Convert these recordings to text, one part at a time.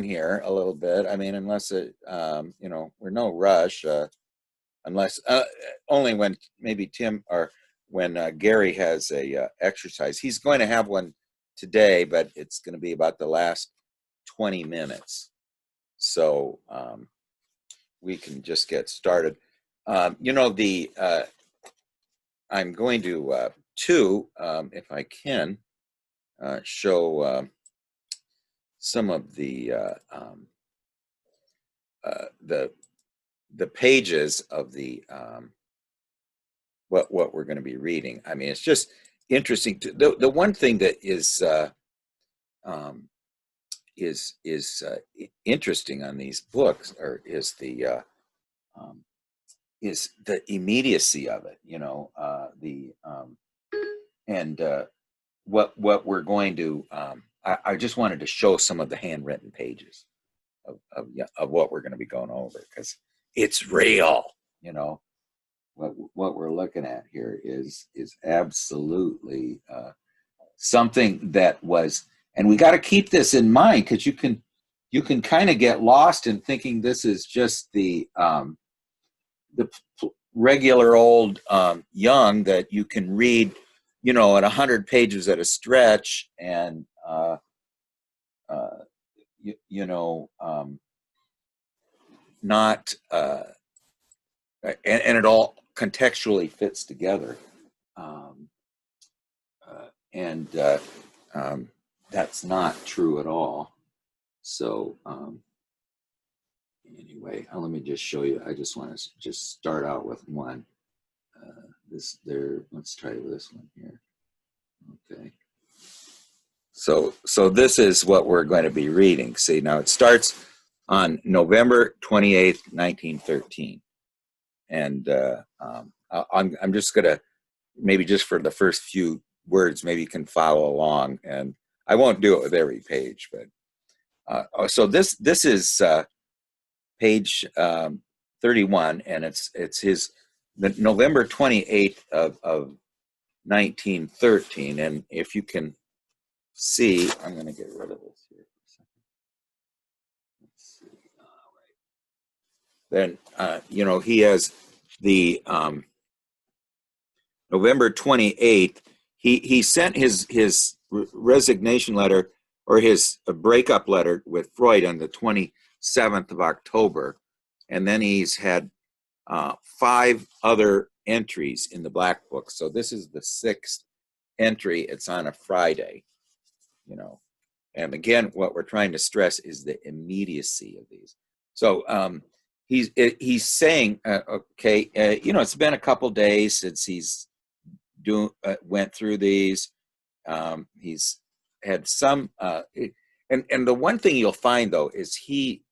here a little bit. I mean, unless it, you know, we're no rush, unless only when maybe Tim or when Gary has a exercise. He's going to have one today, but it's going to be about the last 20 minutes. So we can just get started. You know, I'm going to, if I can, show some of the pages of the what we're going to be reading. I mean, it's just interesting. The one thing that is interesting on these books, or is the immediacy of it. You know, what we're going to. I just wanted to show some of the handwritten pages of what we're going to be going over, because it's real. You know, what we're looking at here is absolutely something that was, and we got to keep this in mind, because you can kind of get lost in thinking this is just the regular old Jung that you can read, you know, at 100 pages at a stretch, and you know, not and it all contextually fits together, and that's not true at all. So anyway, let me just show you. I just want to just start out with one. Let's try this one here. Okay. So this is what we're going to be reading. See, now it starts on November 28th, 1913. And I'm just going to, maybe just for the first few words, maybe you can follow along. And I won't do it with every page, but so this is page 31, and it's the November 28th of 1913. And if you can see, I'm going to get rid of this here for a second. Let's see. All right. Then, you know, he has the November 28th, he sent his resignation letter, or his breakup letter with Freud, on the 27th of October. And then he's had 5 other entries in the Black Book. So this is the 6th entry. It's on a Friday, you know. And again, what we're trying to stress is the immediacy of these. So he's saying, okay, you know, it's been a couple days since he's went through these. He's had some, and the one thing you'll find, though, is he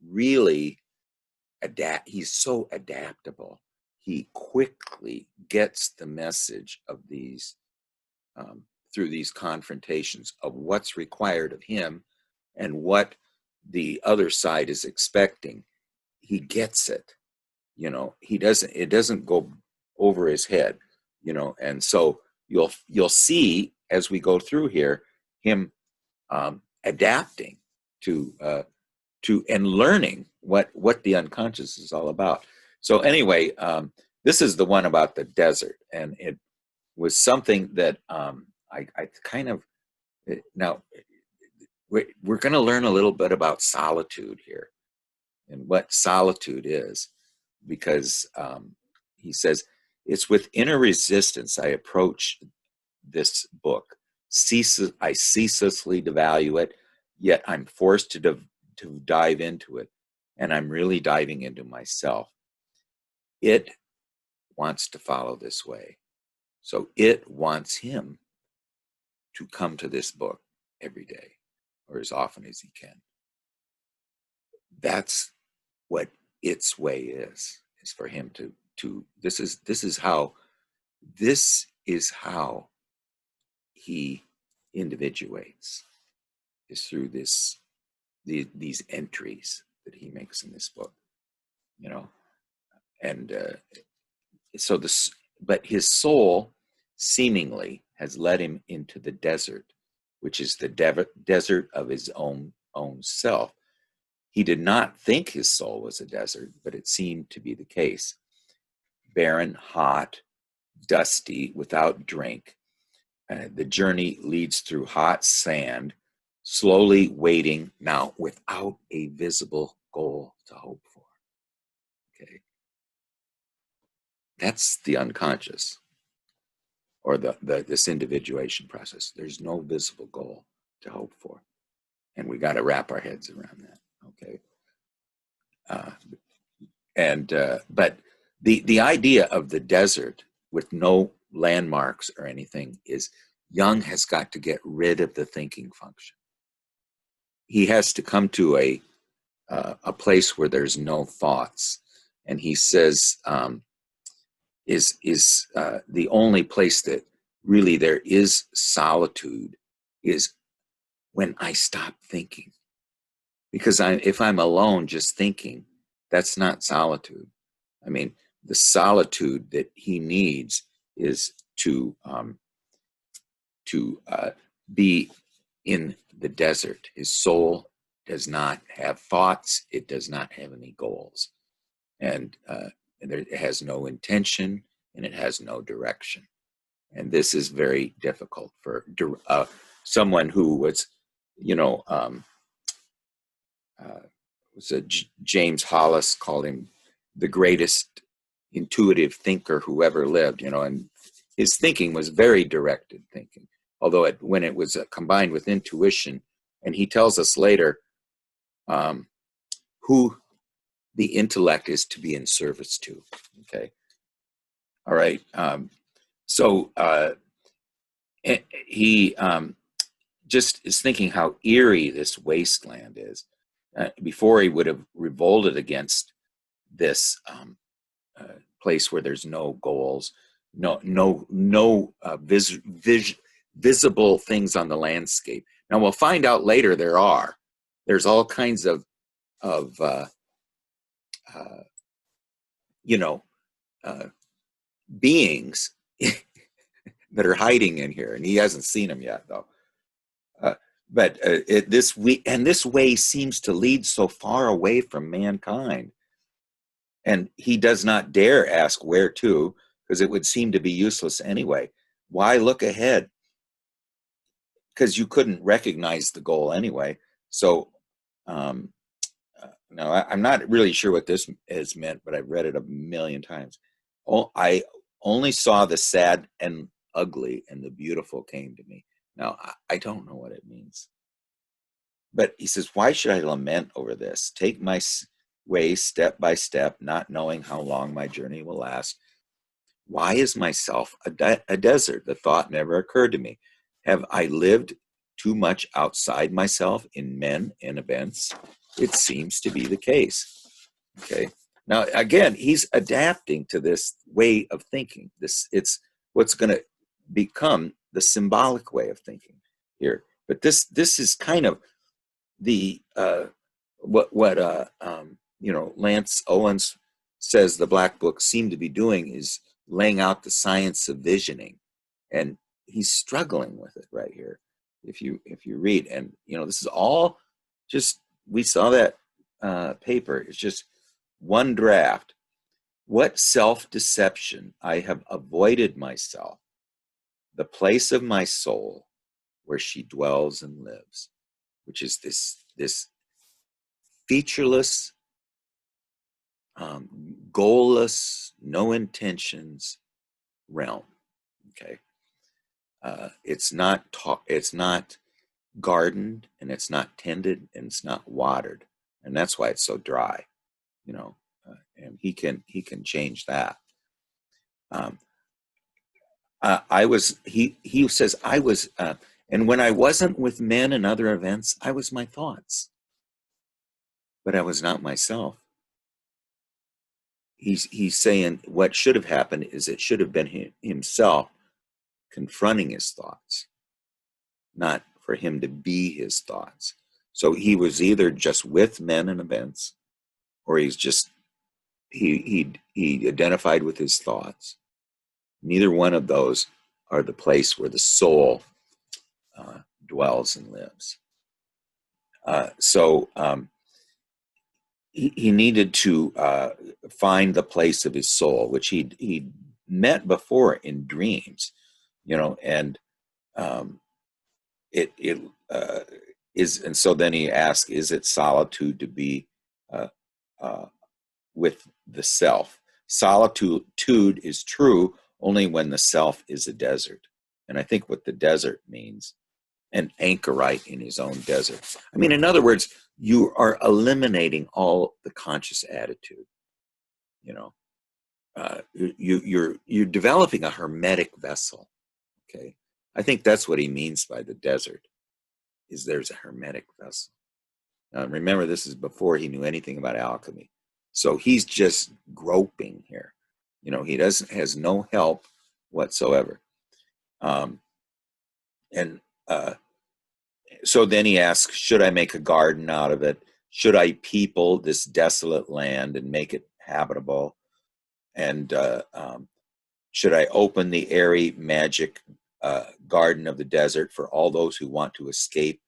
really he's so adaptable. He quickly gets the message of these through these confrontations of what's required of him and what the other side is expecting. He gets it, you know. It doesn't go over his head, you know. And so you'll see, as we go through here, him adapting to and learning what the unconscious is all about. So anyway, this is the one about the desert, and it was something that I kind of, now we're going to learn a little bit about solitude here and what solitude is, because he says, it's with inner resistance I approach this book. I ceaselessly devalue it, yet I'm forced to dive into it, and I'm really diving into myself. It wants to follow this way, so it wants him to come to this book every day, or as often as he can. That's what its way is for him to this is how he individuates, is through these entries that he makes in this book, you know. And so but his soul seemingly has led him into the desert, which is the desert of his own own self. He did not think his soul was a desert, but it seemed to be the case. Barren, hot, dusty, without drink. The journey leads through hot sand, slowly waiting, now without a visible goal to hope for. Okay. That's the unconscious, or this individuation process. There's no visible goal to hope for. And we got to wrap our heads around that. Okay. But the idea of the desert with no landmarks or anything is Jung has got to get rid of the thinking function. He has to come to a place where there's no thoughts, and he says is the only place that really there is solitude is when I stop thinking. Because if I'm alone just thinking, that's not solitude. I mean, the solitude that he needs is to be in the desert. His soul does not have thoughts. It does not have any goals. And it has no intention, and it has no direction. And this is very difficult for someone who was, James Hollis called him the greatest intuitive thinker who ever lived, and his thinking was very directed thinking, although when it was combined with intuition, and he tells us later who the intellect is to be in service to. Okay. All right. He just is thinking how eerie this wasteland is. Before he would have revolted against this place where there's no goals, no visible things on the landscape. Now we'll find out later there's all kinds of beings that are hiding in here, and he hasn't seen them yet, though. But this way seems to lead so far away from mankind, and he does not dare ask where to, because it would seem to be useless anyway. Why look ahead? Because you couldn't recognize the goal anyway. So, no, I'm not really sure what this has meant, but I've read it a million times. I only saw the sad and ugly, and the beautiful came to me. Now, I don't know what it means. But he says, why should I lament over this? Take my way step by step, not knowing how long my journey will last. Why is myself a desert? The thought never occurred to me. Have I lived too much outside myself in men and events? It seems to be the case. Okay. Now, again, he's adapting to this way of thinking. It's what's going to become the symbolic way of thinking here. But this is kind of the Lance Owens says the Black Book seemed to be doing is laying out the science of visioning, and he's struggling with it right here. If you read, and this is all just, we saw that paper. It's just one draft. What self-deception I have avoided myself, the place of my soul where she dwells and lives, which is this featureless, goalless, no intentions realm. Okay, it's not gardened, and it's not tended, and it's not watered, and that's why it's so dry. And he can change that. He says I was, and when I wasn't with men and other events, I was my thoughts, but I was not myself. He's saying what should have happened is it should have been himself confronting his thoughts, not for him to be his thoughts. So he was either just with men and events, or he's just he identified with his thoughts. Neither one of those are the place where the soul dwells and lives. So he needed to find the place of his soul, which he'd met before in dreams, and um, it is, and so then he asked, is it solitude to be uh, uh, with the self? Solitude is true only when the self is a desert. And I think what the desert means, an anchorite in his own desert. I mean, in other words, you are eliminating all the conscious attitude. You know, you're developing a hermetic vessel. Okay, I think that's what he means by the desert. Is there's a hermetic vessel. Now, remember, this is before he knew anything about alchemy, so he's just groping here. He doesn't has no help whatsoever. Um, and So then he asks, should I make a garden out of it? Should I people this desolate land and make it habitable? And should I open the airy magic garden of the desert for all those who want to escape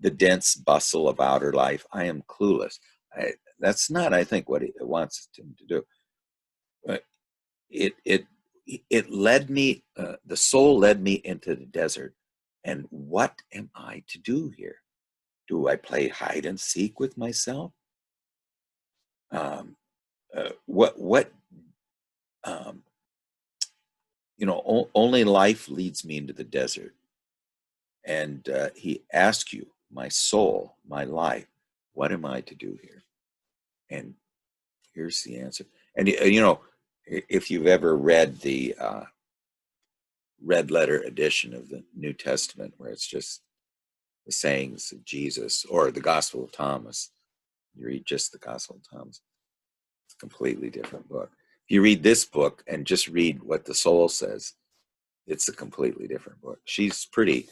the dense bustle of outer life? I am clueless. That's not, I think, what he wants him to do. But it led me. The soul led me into the desert, and what am I to do here? Do I play hide and seek with myself? Um, what um, only life leads me into the desert. And he asks you, my soul, my life, what am I to do here? And here's the answer. And if you've ever read the red letter edition of the New Testament, where it's just the sayings of Jesus, or the Gospel of Thomas, you read just the Gospel of Thomas. It's a completely different book. If you read this book and just read what the soul says, it's a completely different book. She's pretty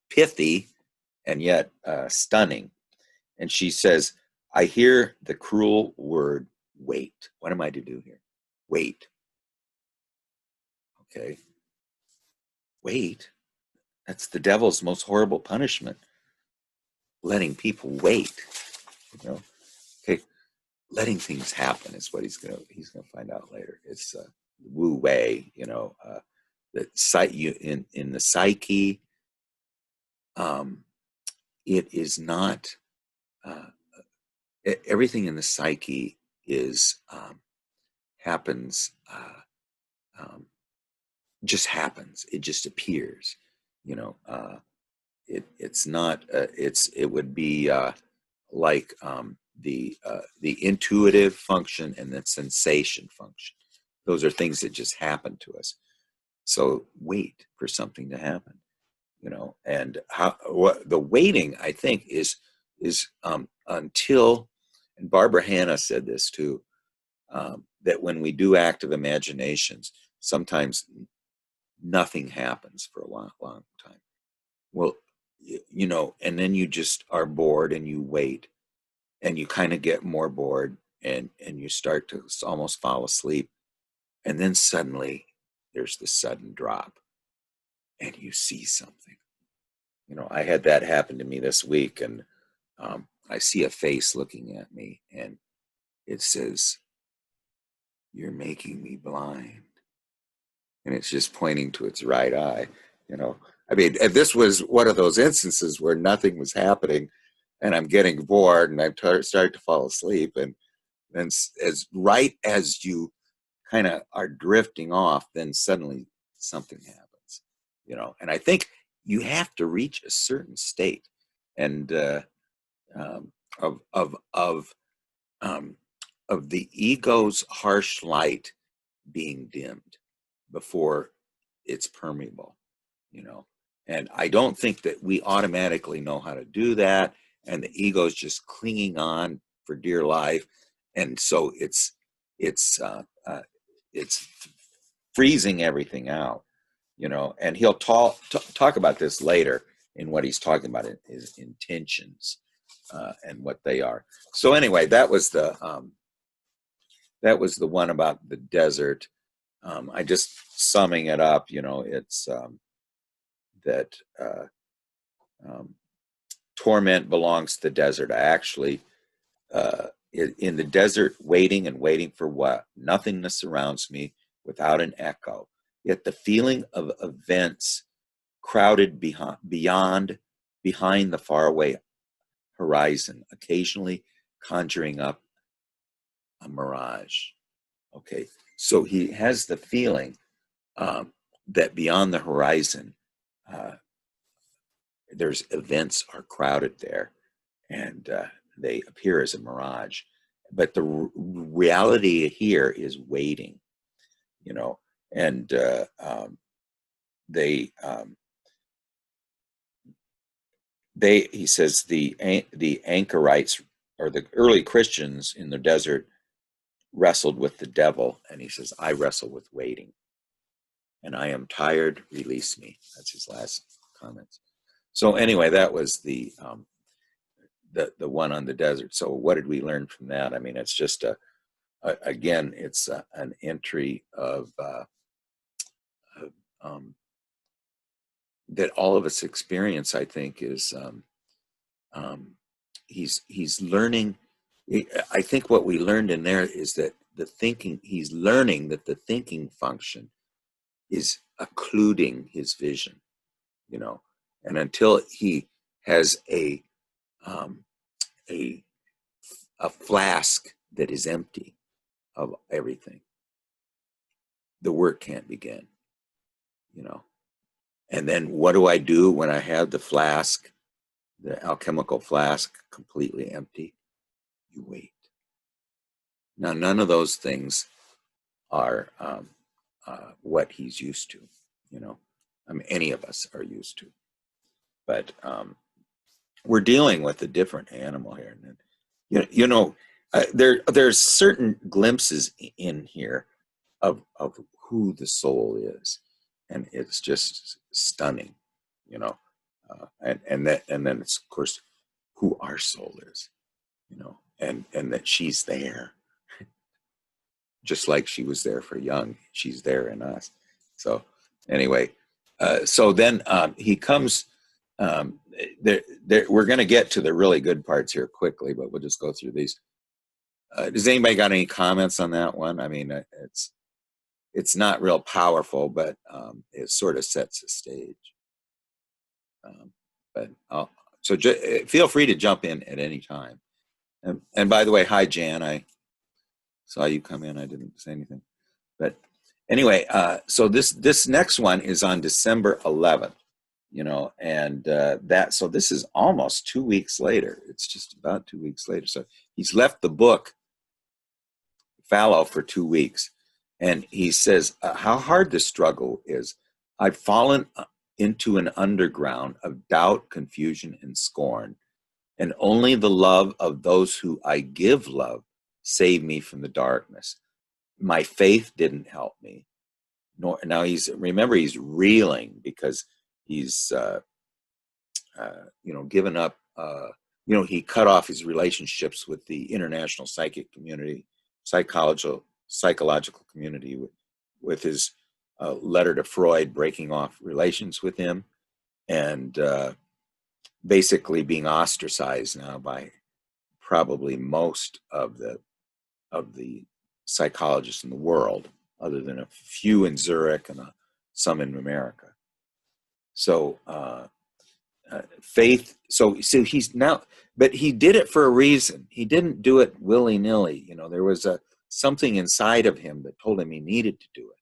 pithy and yet stunning. And she says, I hear the cruel word, wait. What am I to do here? Wait. Okay. Wait. That's the devil's most horrible punishment. Letting people wait. Okay. Letting things happen is what he's gonna find out later. It's Wu Wei, the in the psyche. It is not everything in the psyche is happens just happens. It just appears. It's not. It would be like the intuitive function and the sensation function. Those are things that just happen to us. So wait for something to happen. And what the waiting, I think, is until, and Barbara Hanna said this too, that when we do active imaginations, sometimes nothing happens for a long time. Well, and then you just are bored and you wait, and you kind of get more bored, and you start to almost fall asleep, and then suddenly there's the sudden drop, and you see something. I had that happen to me this week, and I see a face looking at me, and it says, "You're making me blind," and it's just pointing to its right eye. I mean, if this was one of those instances where nothing was happening, and I'm getting bored, and I'm starting to fall asleep, and then as you kind of are drifting off, then suddenly something happens. And I think you have to reach a certain state, and um, of of of um, of the ego's harsh light being dimmed before it's permeable. you know and I don't think that we automatically know how to do that, and the ego is just clinging on for dear life, and so it's freezing everything out. And he'll talk about this later in what he's talking about in his intentions, and what they are. So anyway, that was the one about the desert. I just summing it up, it's that um, torment belongs to the desert. I actually, in the desert, waiting and waiting for what? Nothingness surrounds me without an echo. Yet the feeling of events crowded behind the faraway horizon, occasionally conjuring up a mirage. Okay, so he has the feeling that beyond the horizon, uh, there's events are crowded there, and they appear as a mirage. But the reality here is waiting, you know, and they he says the anchorites or the early Christians in the desert wrestled with the devil, and he says, I wrestle with waiting, and I am tired, release me. That's his last comments. So anyway, that was the one on the desert. So what did we learn from that? I mean, it's just again, it's an entry of that all of us experience. I think is he's learning. I think what we learned in there is that the thinking, he's learning that the thinking function is occluding his vision, you know, and until he has um, a a flask that is empty of everything, the work can't begin, you know. And then what do I do when I have the flask, the alchemical flask, completely empty? You wait. Now, none of those things are what he's used to, you know. I mean, any of us are used to, but we're dealing with a different animal here. There's certain glimpses in here of who the soul is, and it's just stunning, you know. And then it's of course who our soul is, you know, and that she's there, just like she was there for Jung. She's there in us. So anyway, so then he comes. Um, we're going to get to the really good parts here quickly, but we'll just go through these. Does anybody got any comments on that one? I mean, it's not real powerful, but it sort of sets the stage. But feel free to jump in at any time. And by the way, hi Jan, I saw you come in. I didn't say anything, but anyway, so this next one is on December 11th, you know, and so this is almost 2 weeks later. It's just about 2 weeks later. So he's left the book fallow for 2 weeks, and he says how hard the struggle is. I've fallen into an underground of doubt, confusion, and scorn, and only the love of those who I give love save me from the darkness. My faith didn't help me. Now he's reeling because he's given up. He cut off his relationships with the international psychic community, psychological community, with his letter to Freud, breaking off relations with him, and basically being ostracized now by probably most of the psychologists in the world, other than a few in Zurich and some in America. So faith. So he's now, but he did it for a reason. He didn't do it willy nilly. You know, there was something inside of him that told him he needed to do it.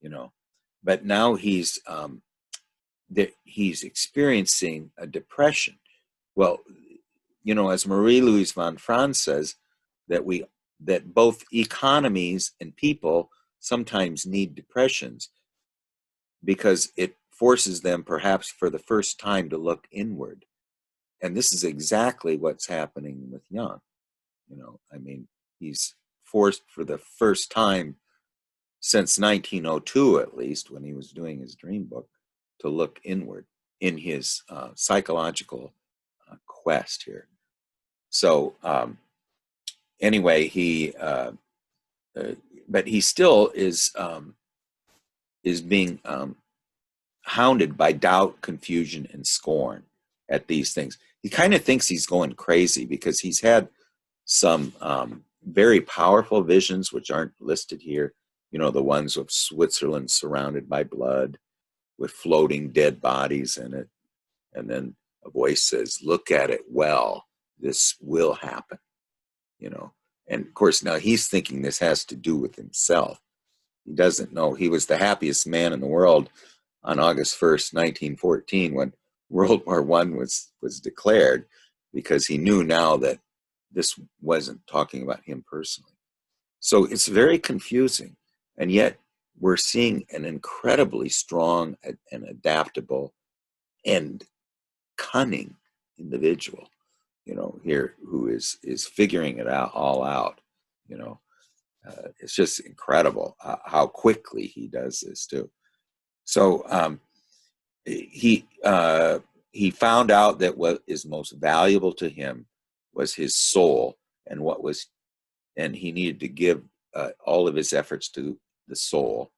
You know, but now he's experiencing a depression. Well, you know, as Marie-Louise von Franz says, that both economies and people sometimes need depressions because it forces them perhaps for the first time to look inward. And this is exactly what's happening with Jung. You know, I mean, he's forced for the first time since 1902, at least, when he was doing his dream book, to look inward in his psychological quest here. So anyway, but he still is being hounded by doubt, confusion, and scorn. at these things. He kind of thinks he's going crazy because he's had some very powerful visions, which aren't listed here. You know, the ones of Switzerland surrounded by blood with floating dead bodies in it. And then a voice says, look at it well, this will happen, you know. And of course, now he's thinking this has to do with himself. He doesn't know he was the happiest man in the world on August 1st, 1914, when World War I was declared, because he knew now that this wasn't talking about him personally. So it's very confusing. And yet we're seeing an incredibly strong and adaptable and cunning individual, you know, here, who is figuring it out all out, you know. It's just incredible how quickly he does this too. So he found out that what is most valuable to him was his soul, and he needed to give all of his efforts to the soul.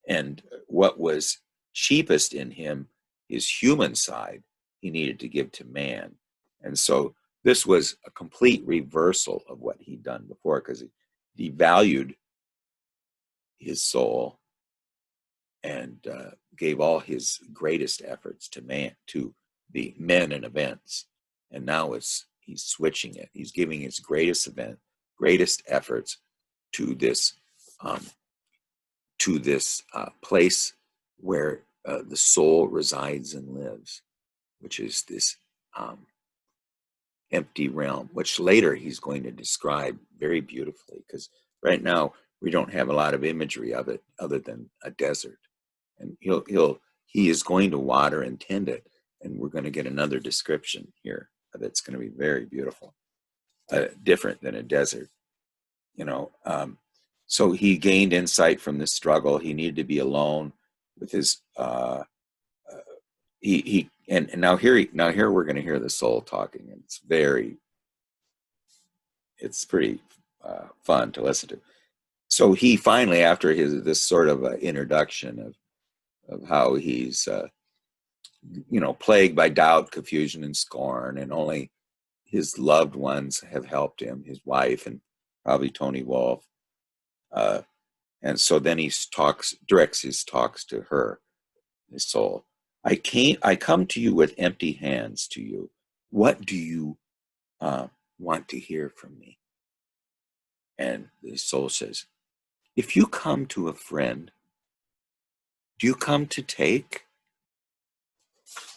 And what was cheapest in him, his human side, he needed to give to man. And so this was a complete reversal of what he'd done before, because he valued his soul and gave all his greatest efforts to the men and events. And now he's switching it. He's giving his greatest efforts to this place where the soul resides and lives, which is this empty realm, which later he's going to describe very beautifully, because right now we don't have a lot of imagery of it other than a desert. And he is going to water and tend it, and we're going to get another description here that's going to be very beautiful, different than a desert, you know. So he gained insight from this struggle. He needed to be alone with his and now here we're going to hear the soul talking, and it's pretty fun to listen to. So he finally, after this sort of introduction of how he's plagued by doubt, confusion, and scorn, and only his loved ones have helped him, his wife and probably Toni Wolff. And so then he directs his talks to her, his soul. I come to you with empty hands to you. What do you want to hear from me? And the soul says, if you come to a friend, do you come to take?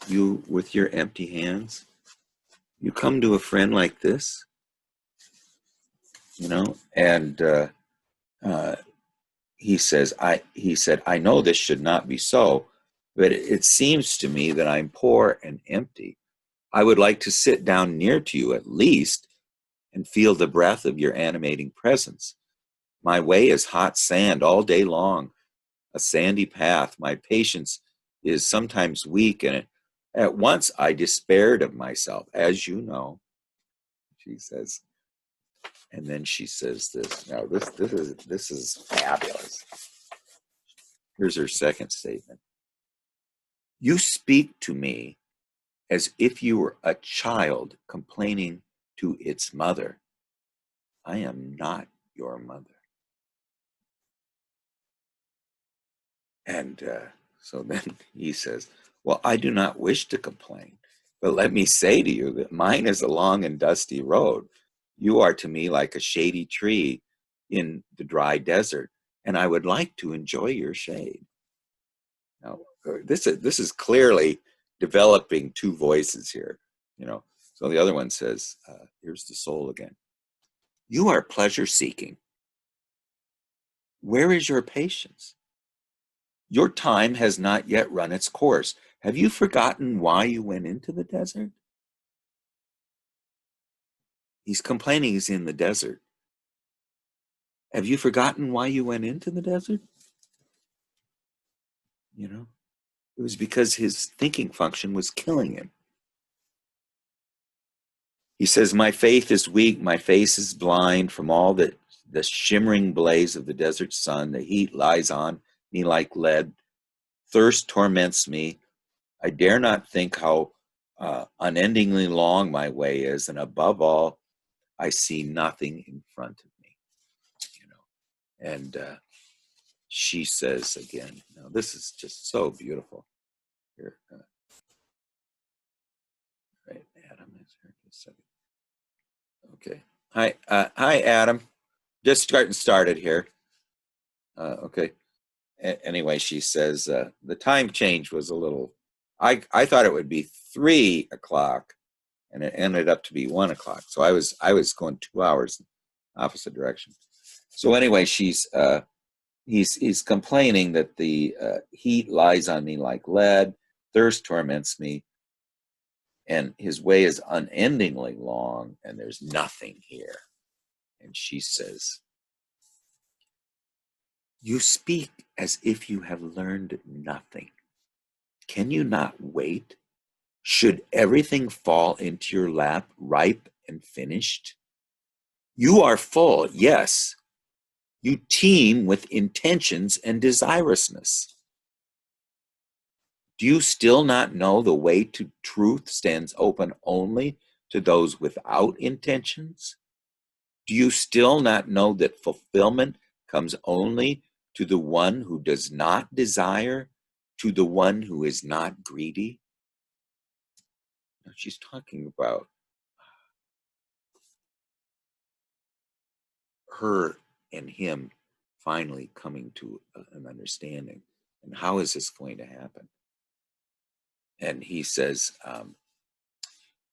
You with your empty hands? You come to a friend like this? You know? And he said, I know this should not be so, but it seems to me that I'm poor and empty. I would like to sit down near to you at least and feel the breath of your animating presence. My way is hot sand all day long, a sandy path. My patience is sometimes weak, and at once I despaired of myself, as you know, she says. And then she says this. Now, this is fabulous. Here's her second statement. You speak to me as if you were a child complaining to its mother. I am not your mother. And so then he says, well, I do not wish to complain, but let me say to you that mine is a long and dusty road. You are to me like a shady tree in the dry desert, and I would like to enjoy your shade. Now, this is clearly developing two voices here, you know. So the other one says, here's the soul again. You are pleasure seeking. Where is your patience? Your time has not yet run its course. Have you forgotten why you went into the desert? He's complaining he's in the desert. Have you forgotten why you went into the desert? You know, it was because his thinking function was killing him. He says, my faith is weak, my face is blind from all the shimmering blaze of the desert sun. The heat lies on me like lead. Thirst torments me. I dare not think how Unendingly long my way is, and above all, I see nothing in front of me. You know, and she says again, now this is just so beautiful. Here, right, Adam is here. Just a second. Okay. Hi, Adam. Just getting started here. Okay. Anyway, she says the time change was a little. I thought it would be 3 o'clock, and it ended up to be 1 o'clock. So I was going 2 hours opposite direction. So anyway, he's complaining that the heat lies on me like lead, thirst torments me, and his way is unendingly long, and there's nothing here. And she says, "You speak as if you have learned nothing. Can you not wait? Should everything fall into your lap ripe and finished? You are full, yes. You teem with intentions and desirousness. Do you still not know the way to truth stands open only to those without intentions? Do you still not know that fulfillment comes only to the one who does not desire, to the one who is not greedy?" Now she's talking about her and him finally coming to an understanding. And how is this going to happen? And he says,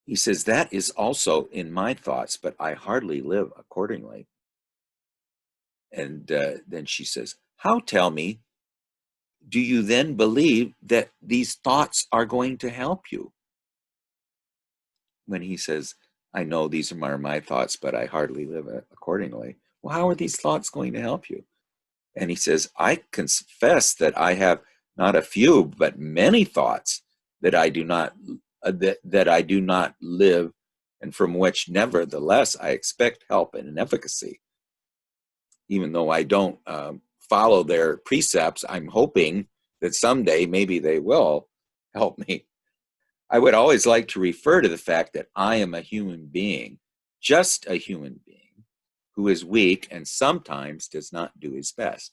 that is also in my thoughts, but I hardly live accordingly. And then she says, how, tell me, do you then believe that these thoughts are going to help you? When he says, I know these are my thoughts, but I hardly live accordingly. Well, how are these thoughts going to help you? And he says, I confess that I have not a few, but many thoughts that I do not that I do not live, and from which nevertheless I expect help and efficacy. Even though I don't follow their precepts, I'm hoping that someday maybe they will help me. I would always like to refer to the fact that I am a human being, just a human being, who is weak and sometimes does not do his best.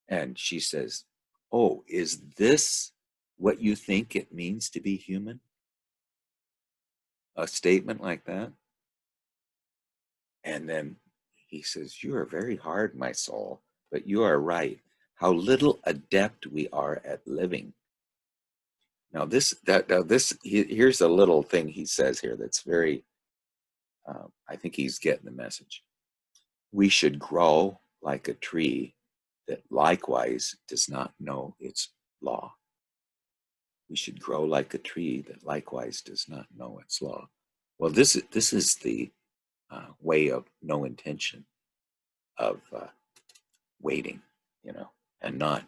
And she says, oh, is this what you think it means to be human? A statement like that? And then he says, you are very hard, my soul, but you are right. How little adept we are at living. Now, here's a little thing he says here that's very, I think he's getting the message. We should grow like a tree that likewise does not know its law. We should grow like a tree that likewise does not know its law. Well, this is the way of no intention, of waiting, and not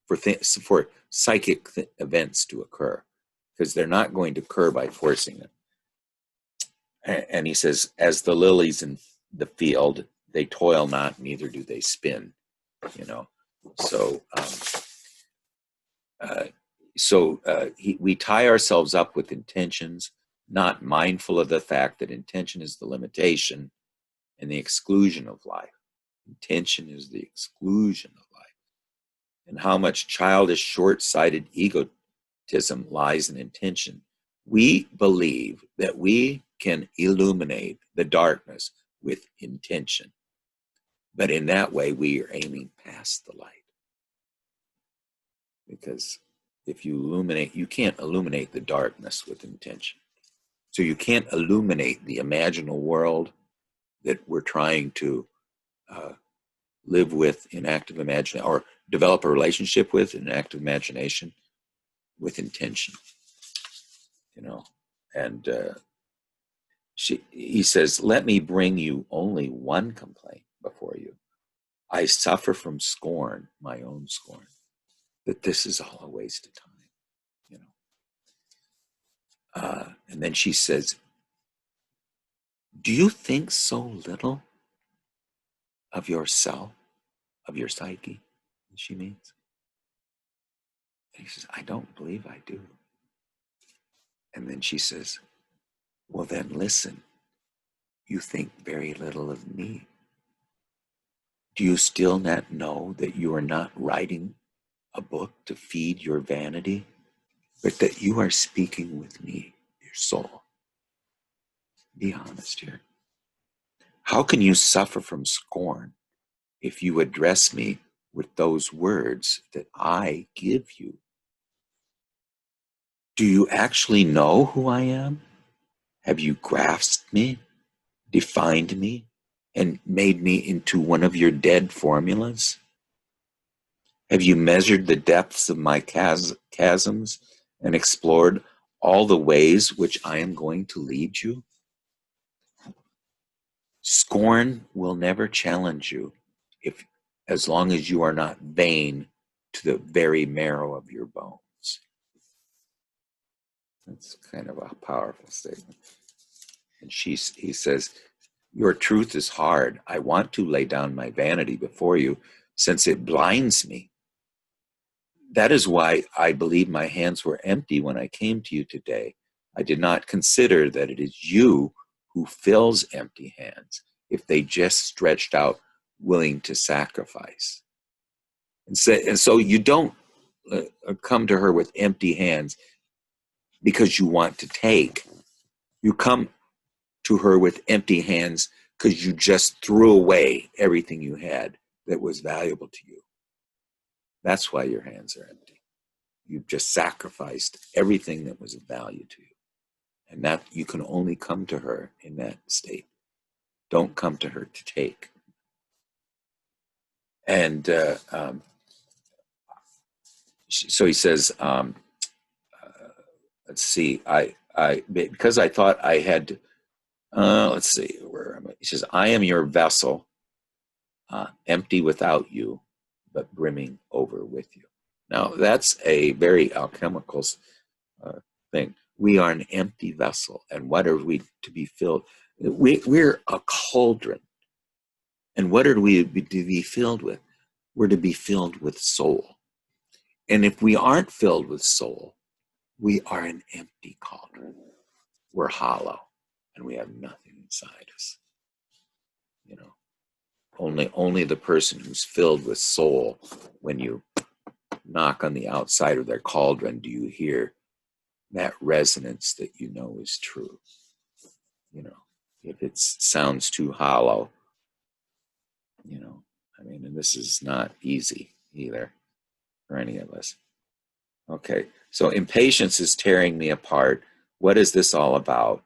for psychic events to occur, because they're not going to occur by forcing them. And he says, as the lilies in the field, they toil not, neither do they spin. So we tie ourselves up with intentions, not mindful of the fact that intention is the limitation and the exclusion of life. Intention is the exclusion of life. And how much childish, short-sighted egotism lies in intention. We believe that we can illuminate the darkness with intention, but in that way we are aiming past the light. Because if you illuminate, you can't illuminate the darkness with intention. So you can't illuminate the imaginal world that we're trying to live with in active imagination, or develop a relationship with in active imagination, with intention. And he says, let me bring you only one complaint before you. I suffer from scorn, my own scorn, that this is all a waste of time. And then she says, do you think so little of yourself, of your psyche, she means? And he says, I don't believe I do. And then she says, well, then listen, you think very little of me. Do you still not know that you are not writing a book to feed your vanity, but that you are speaking with me, your soul? Be honest here. How can you suffer from scorn if you address me with those words that I give you? Do you actually know who I am? Have you grasped me, defined me, and made me into one of your dead formulas? Have you measured the depths of my chasms and explored all the ways which I am going to lead you? Scorn will never challenge you if, as long as you are not vain to the very marrow of your bones. That's kind of a powerful statement. And he says, your truth is hard. I want to lay down my vanity before you, since it blinds me. That is why I believe my hands were empty when I came to you today. I did not consider that it is you who fills empty hands if they just stretched out willing to sacrifice. And so you don't come to her with empty hands because you want to take. You come to her with empty hands because you just threw away everything you had that was valuable to you. That's why your hands are empty. You've just sacrificed everything that was of value to you. And that you can only come to her in that state. Don't come to her to take. And so he says, let's see, because I thought I had, let's see, where am I? He says, I am your vessel, empty without you, but brimming over with you. Now, that's a very alchemical thing. We are an empty vessel, and what are we to be filled? We're a cauldron. And what are we to be filled with? We're to be filled with soul. And if we aren't filled with soul, we are an empty cauldron. We're hollow, and we have nothing inside us. You know, only the person who's filled with soul, when you knock on the outside of their cauldron, do you hear that resonance that you know is true. You know, if it sounds too hollow, you know, I mean, and this is not easy either for any of us. Okay, so impatience is tearing me apart. What is this all about?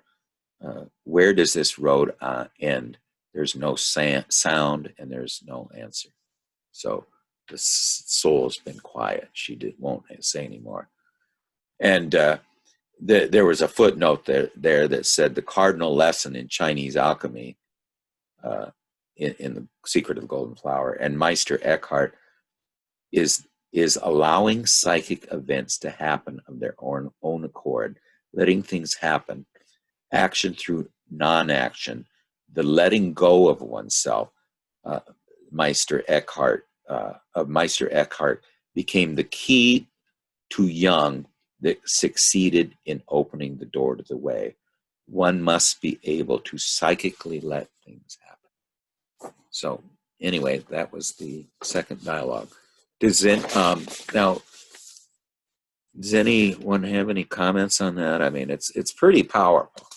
Where does this road end? There's no sound and there's no answer. So the soul's been quiet. She won't say anymore. And there was a footnote there that said the cardinal lesson in Chinese alchemy, in the Secret of the Golden Flower, and Meister Eckhart is allowing psychic events to happen of their own accord, letting things happen, action through non-action, the letting go of oneself. Meister Eckhart became the key to Jung that succeeded in opening the door to the way. One must be able to psychically let things happen. So anyway, that was the second dialogue. Does anyone have any comments on that? I mean, it's pretty powerful.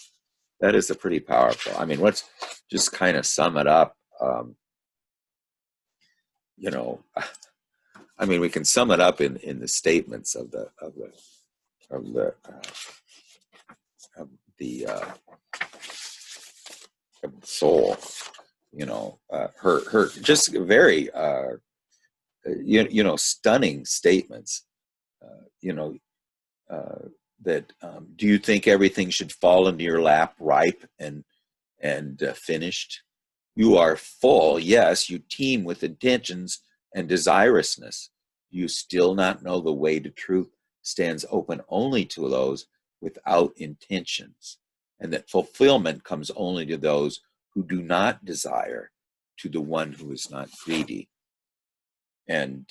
That is a pretty powerful. I mean, let's just kind of sum it up. You know, I mean, we can sum it up in the statements of the soul. You know, her just very stunning statements. That do you think everything should fall into your lap ripe and finished? You are full, yes, you teem with intentions and desirousness. You still not know the way to truth stands open only to those without intentions, and that fulfillment comes only to those who do not desire, to the one who is not greedy. And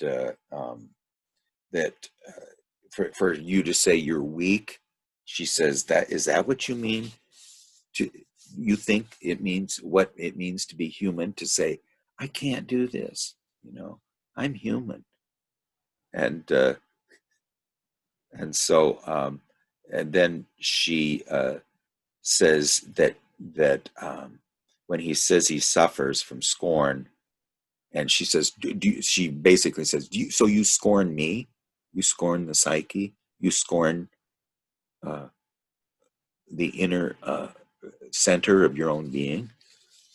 that for you to say you're weak, she says, "That is that what you mean? To you think it means what it means to be human? To say I can't do this? You know, I'm human." And so and then she says that when he says he suffers from scorn, and she says, she basically says, so you scorn me? You scorn the psyche? You scorn uh, the inner center of your own being?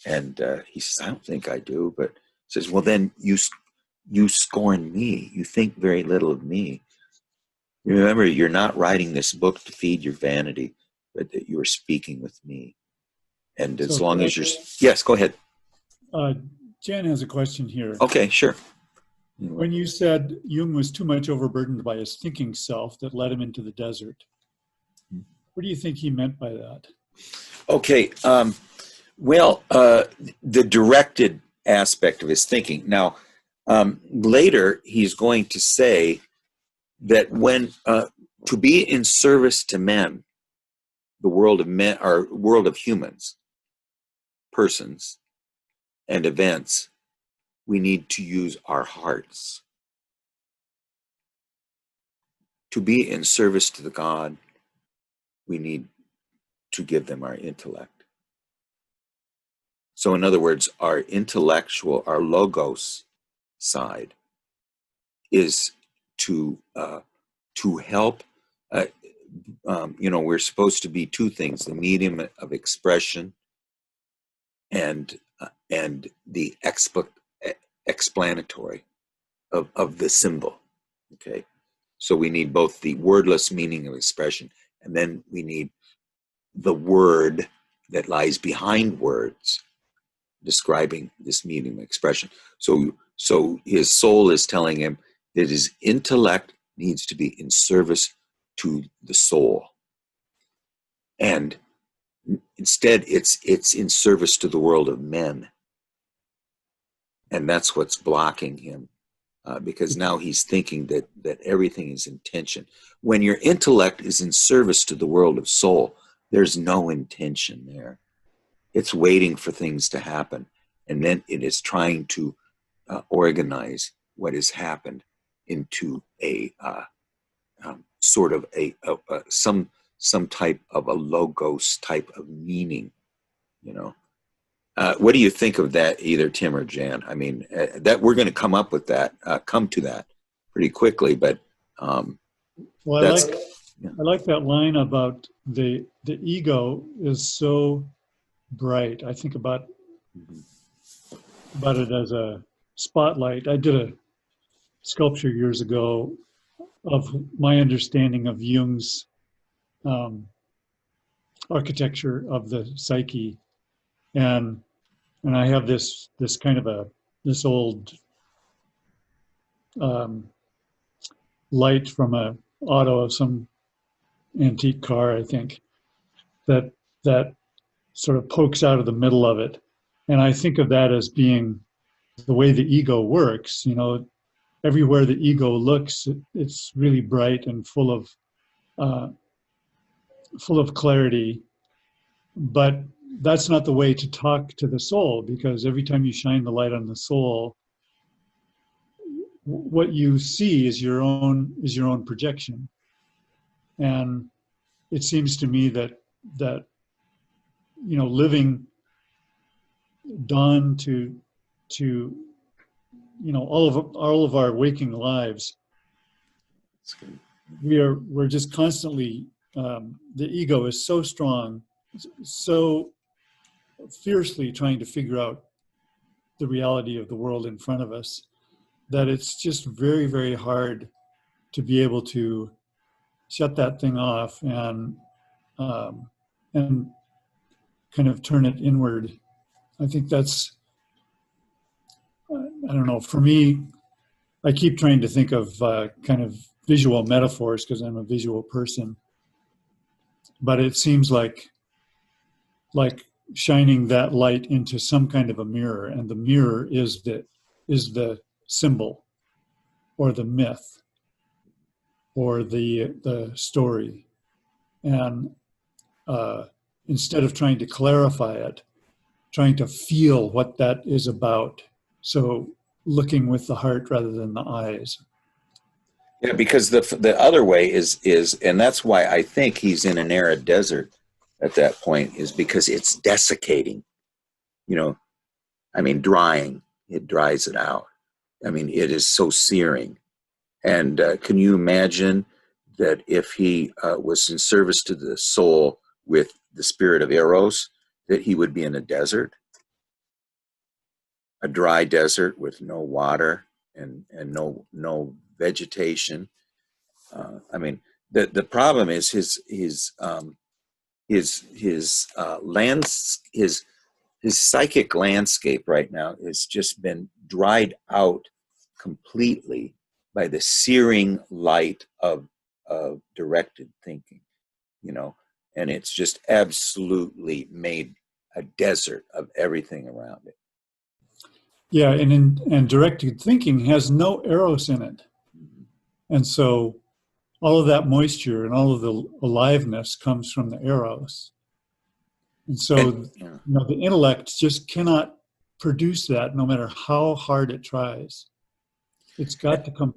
And he says, I don't think I do. But says, well, then you scorn me. You think very little of me. Remember, you're not writing this book to feed your vanity, but that you are speaking with me. And as long as you're... Yes, go ahead. Jan has a question here. Okay, sure. When you said Jung was too much overburdened by his thinking self that led him into the desert, what do you think he meant by that? Okay, well, the directed aspect of his thinking. Now, later he's going to say that when to be in service to men, the world of men, or world of humans, persons, and events, we need to use our hearts. To be in service to the God, we need to give them our intellect. So in other words, our intellectual, our logos side is to help. We're supposed to be two things: the medium of expression and the explanatory of the symbol. Okay, so we need both the wordless meaning of expression, and then we need the word that lies behind words, describing this medium of expression. So his soul is telling him that his intellect needs to be in service to the soul, and instead it's in service to the world of men, and that's what's blocking him, because now he's thinking that everything is intention. When your intellect is in service to the world of soul, there's no intention there. It's waiting for things to happen, and then it is trying to organize what has happened into a sort of some type of a logos type of meaning, you know. What do you think of that, either Tim or Jan? I mean, that we're going to come to that pretty quickly, but well, I like that line about the ego is so bright. I think about it as a spotlight. I did a sculpture years ago of my understanding of Jung's architecture of the psyche, and I have this kind of this old light from a auto of some antique car, I think, that sort of pokes out of the middle of it, and I think of that as being the way the ego works. You know, everywhere the ego looks, it's really bright and full of clarity, but that's not the way to talk to the soul, because every time you shine the light on the soul, what you see is your own projection. And it seems to me that living dawn to all of our waking lives, we're just constantly, the ego is so strong, so fiercely trying to figure out the reality of the world in front of us, that it's just very, very hard to be able to shut that thing off and kind of turn it inward. I think that's, I don't know, for me, I keep trying to think of kind of visual metaphors because I'm a visual person, but it seems like shining that light into some kind of a mirror, and the mirror is the symbol or the myth or the story. and instead of trying to clarify it, trying to feel what that is about. So looking with the heart rather than the eyes. Yeah, because the other way is, and that's why I think he's in an arid desert at that point, is because it's desiccating. You know, I mean, drying. It dries it out. I mean, it is so searing. And can you imagine that if he was in service to the soul with the spirit of Eros, that he would be in a desert, a dry desert with no water and no vegetation. I mean, the problem is his psychic landscape right now has just been dried out completely by the searing light of directed thinking, you know, and it's just absolutely made a desert of everything around it. Yeah, and directed thinking has no eros in it. And so all of that moisture and all of the aliveness comes from the eros. And so, And the intellect just cannot produce that no matter how hard it tries. It's got to come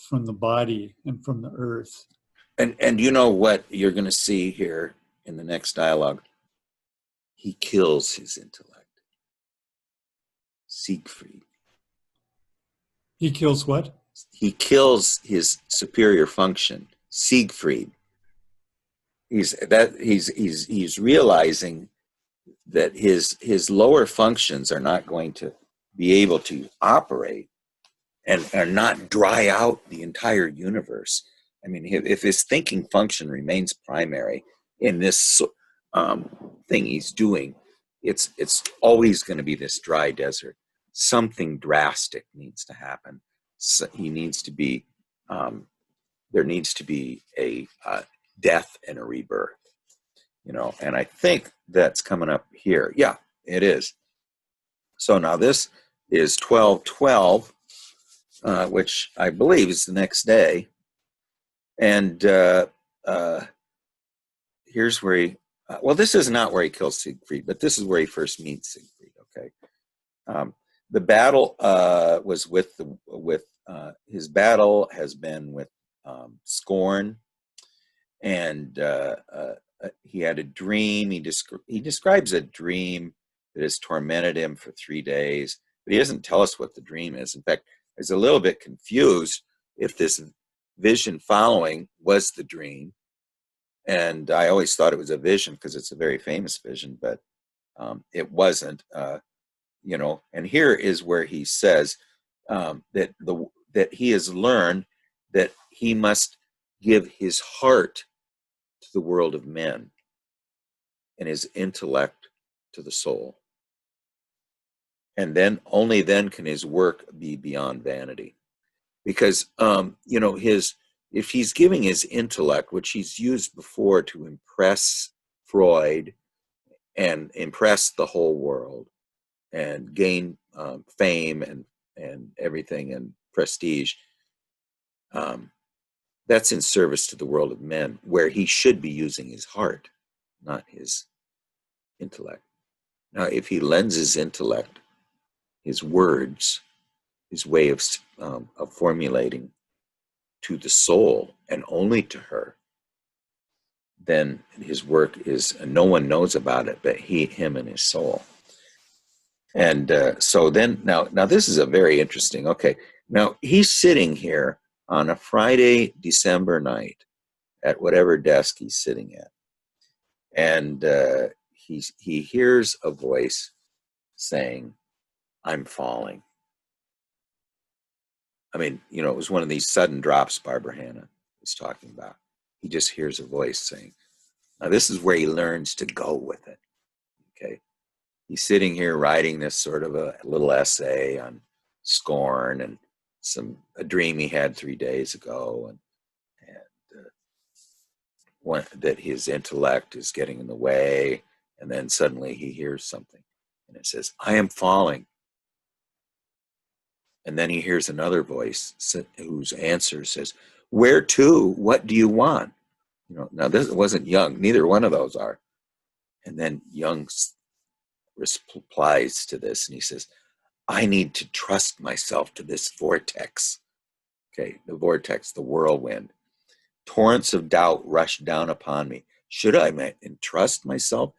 from the body and from the earth. and you know what you're going to see here in the next dialogue? He kills his intellect. Siegfried. He kills what? He kills his superior function, Siegfried. He's realizing that his lower functions are not going to be able to operate and are not dry out the entire universe. I mean, if his thinking function remains primary in this thing he's doing, it's always going to be this dry desert. Something drastic needs to happen. So he needs to be there needs to be a death and a rebirth, you know. And I think that's coming up here. Yeah, it is. So now this is 12:12. Which I believe is the next day. And here's where he, well, this is not where he kills Siegfried, but this is where he first meets Siegfried, okay? The battle was with his battle has been with Scorn, and he had a dream. He describes a dream that has tormented him for 3 days, but he doesn't tell us what the dream is. In fact, I was a little bit confused if this vision following was the dream. And I always thought it was a vision because it's a very famous vision, but it wasn't, you know. And here is where he says that he has learned that he must give his heart to the world of men and his intellect to the soul. And then only then can his work be beyond vanity. Because you know, if he's giving his intellect, which he's used before to impress Freud and impress the whole world and gain fame and everything and prestige, that's in service to the world of men, where he should be using his heart, not his intellect. Now, if he lends his intellect, his words, his way of formulating to the soul and only to her, then his work is, no one knows about it but him and his soul. And so then now this is a very interesting. Okay, now he's sitting here on a Friday, December night at whatever desk he's sitting at, and he hears a voice saying, "I'm falling." I mean, you know, it was one of these sudden drops Barbara Hanna was talking about. He just hears a voice saying, now this is where he learns to go with it. Okay. He's sitting here writing this sort of a little essay on scorn and a dream he had 3 days ago, and that his intellect is getting in the way. And then suddenly he hears something and it says, "I am falling." And then he hears another voice whose answer says, "Where to? What do you want?" Now this wasn't Jung. Neither one of those are. And then Jung replies to this, and he says, I need to trust myself to this vortex. Okay, the vortex, the whirlwind. Torrents of doubt rush down upon me. Should I entrust myself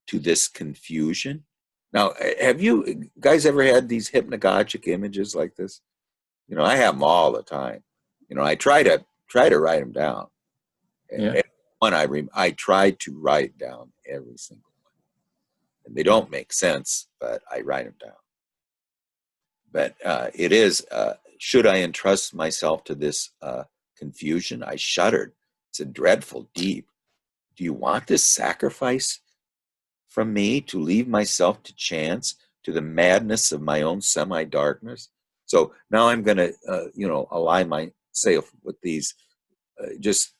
to this confusion? Now, have you guys ever had these hypnagogic images like this? I have them all the time. I try to write them down. Yeah. One I tried to write down every single one, and they don't make sense, but I write them down. But it is, should I entrust myself to this confusion? I shuddered. It's a dreadful deep. Do you want this sacrifice from me, to leave myself to chance, to the madness of my own semi-darkness? So now I'm going to, align myself with these just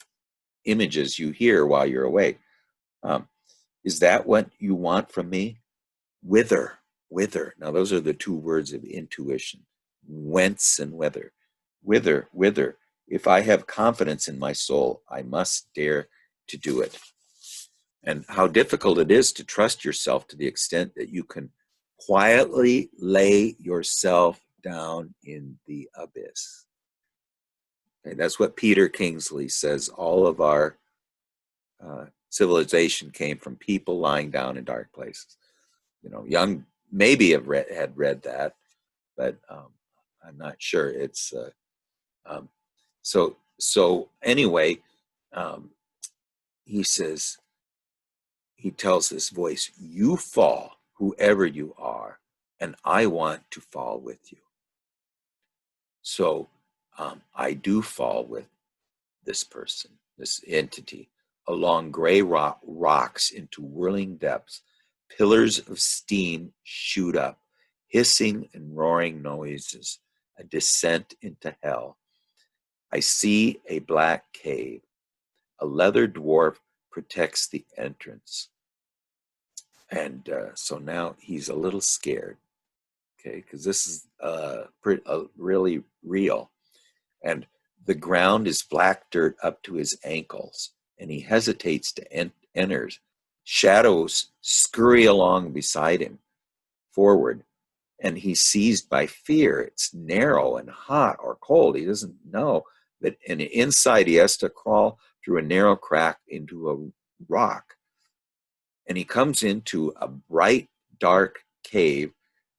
images you hear while you're awake. Is that what you want from me? Whither? Now those are the two words of intuition. Whence and whither. Whither. If I have confidence in my soul, I must dare to do it. And how difficult it is to trust yourself to the extent that you can quietly lay yourself down in the abyss. Okay, that's what Peter Kingsley says. All of our civilization came from people lying down in dark places. Jung maybe had read that, but I'm not sure. It's so anyway. He says, he tells this voice, you fall, whoever you are, and I want to fall with you. So I do fall with this person, this entity, along gray rocks into whirling depths. Pillars of steam shoot up, hissing and roaring noises, a descent into hell. I see a black cave. A leather dwarf protects the entrance. And so now he's a little scared, okay, because this is really real. And the ground is black dirt up to his ankles, and he hesitates to enter. Shadows scurry along beside him, forward, and he's seized by fear. It's narrow and hot or cold. He doesn't know. But inside he has to crawl through a narrow crack into a rock. And he comes into a bright, dark cave,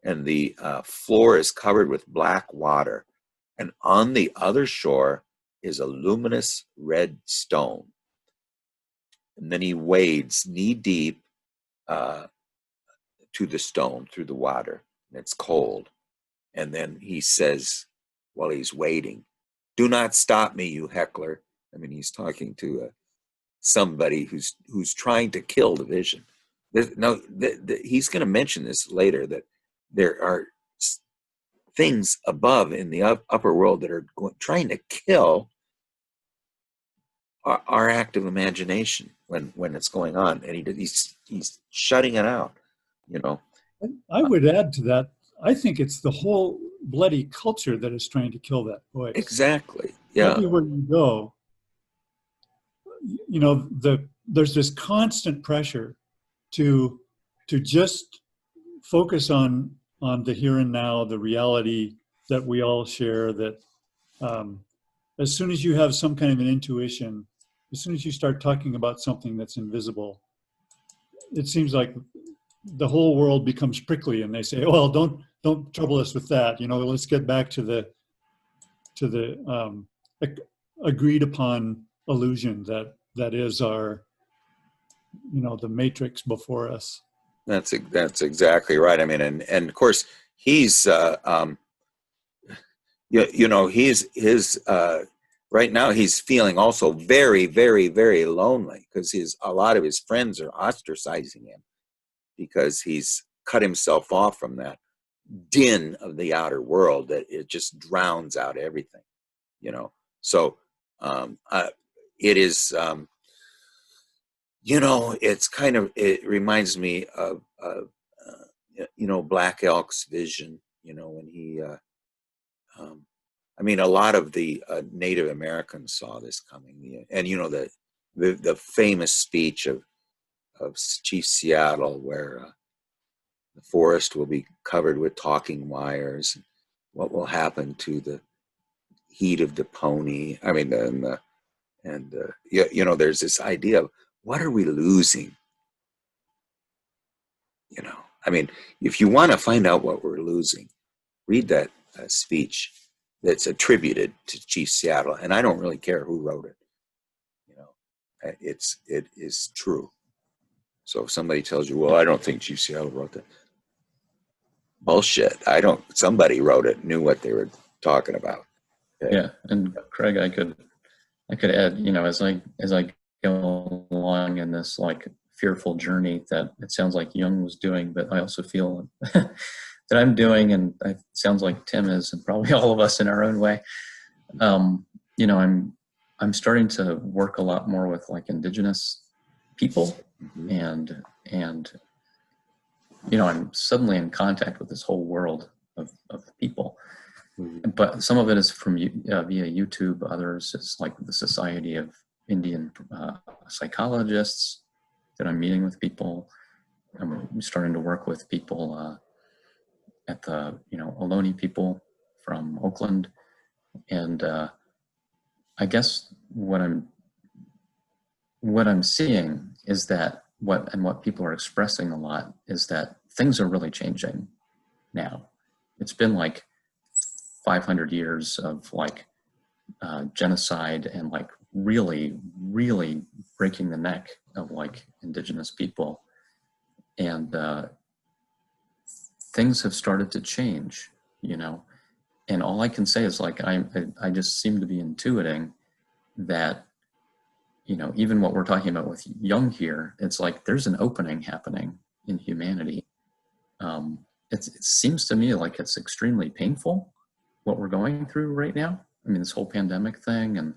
and the floor is covered with black water. And on the other shore is a luminous red stone. And then he wades knee deep to the stone through the water, and it's cold. And then he says, while he's wading, do not stop me, you heckler. I mean, he's talking to somebody who's trying to kill the vision. He's going to mention this later, that there are things above in the upper world that are trying to kill our active imagination when it's going on, and he's shutting it out. I would add to that, I think it's the whole bloody culture that is trying to kill that voice. Exactly. Yeah. Everywhere you go, there's this constant pressure to just focus on the here and now, the reality that we all share. That as soon as you have some kind of an intuition, as soon as you start talking about something that's invisible, it seems like the whole world becomes prickly, and they say, "Well, don't trouble us with that. Let's get back to the agreed upon illusion that is our, the matrix before us." That's exactly right. I mean, and of course he's he's right now he's feeling also very, very, very lonely, because a lot of his friends are ostracizing him because he's cut himself off from that din of the outer world that it just drowns out everything. So it is. It's kind of, it reminds me of Black Elk's vision. When he, a lot of the Native Americans saw this coming, and the the famous speech of Chief Seattle, where the forest will be covered with talking wires. What will happen to the heat of the pony? I mean, there's this idea of what are we losing? I mean, if you want to find out what we're losing, read that speech that's attributed to Chief Seattle, and I don't really care who wrote it. It is true. So if somebody tells you, well, I don't think Chief Seattle wrote that, bullshit. Somebody wrote it, knew what they were talking about. Okay? Yeah, and Craig, I could add, as I go along in this like fearful journey that it sounds like Jung was doing, but I also feel that I'm doing, and it sounds like Tim is, and probably all of us in our own way. I'm starting to work a lot more with like indigenous people, and I'm suddenly in contact with this whole world of people. But some of it is from via YouTube. Others, it's like the Society of Indian Psychologists that I'm meeting with people. I'm starting to work with people at the Ohlone people from Oakland, and I guess what I'm seeing is that what people are expressing a lot is that things are really changing now. It's been like 500 years of like genocide and like really, really breaking the neck of like indigenous people, and things have started to change, and all I can say is like I just seem to be intuiting that even what we're talking about with Jung here, it's like there's an opening happening in humanity. It seems to me like it's extremely painful what we're going through right now. I mean, this whole pandemic thing,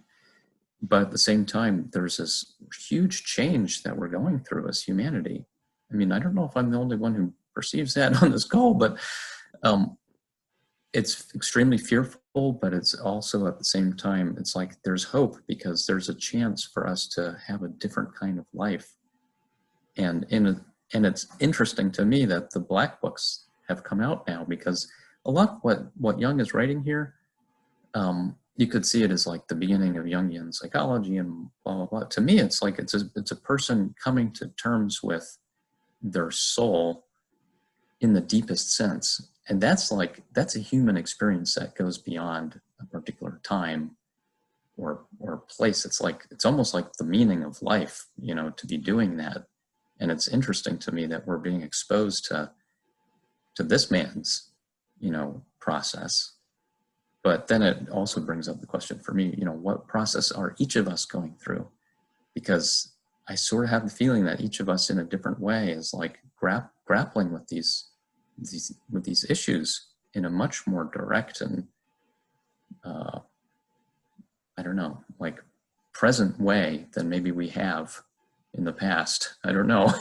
but at the same time, there's this huge change that we're going through as humanity. I mean, I don't know if I'm the only one who perceives that on this call, but it's extremely fearful, but it's also at the same time, it's like there's hope because there's a chance for us to have a different kind of life. And it's interesting to me that the Black books have come out now, because a lot of what Jung is writing here, you could see it as like the beginning of Jungian psychology and blah, blah, blah. To me, it's like it's a person coming to terms with their soul in the deepest sense. And that's a human experience that goes beyond a particular time or place. It's almost like the meaning of life, to be doing that. And it's interesting to me that we're being exposed to this man's, process. But then it also brings up the question for me, what process are each of us going through? Because I sort of have the feeling that each of us in a different way is like grappling with these issues in a much more direct and I don't know, like present way than maybe we have in the past. I don't know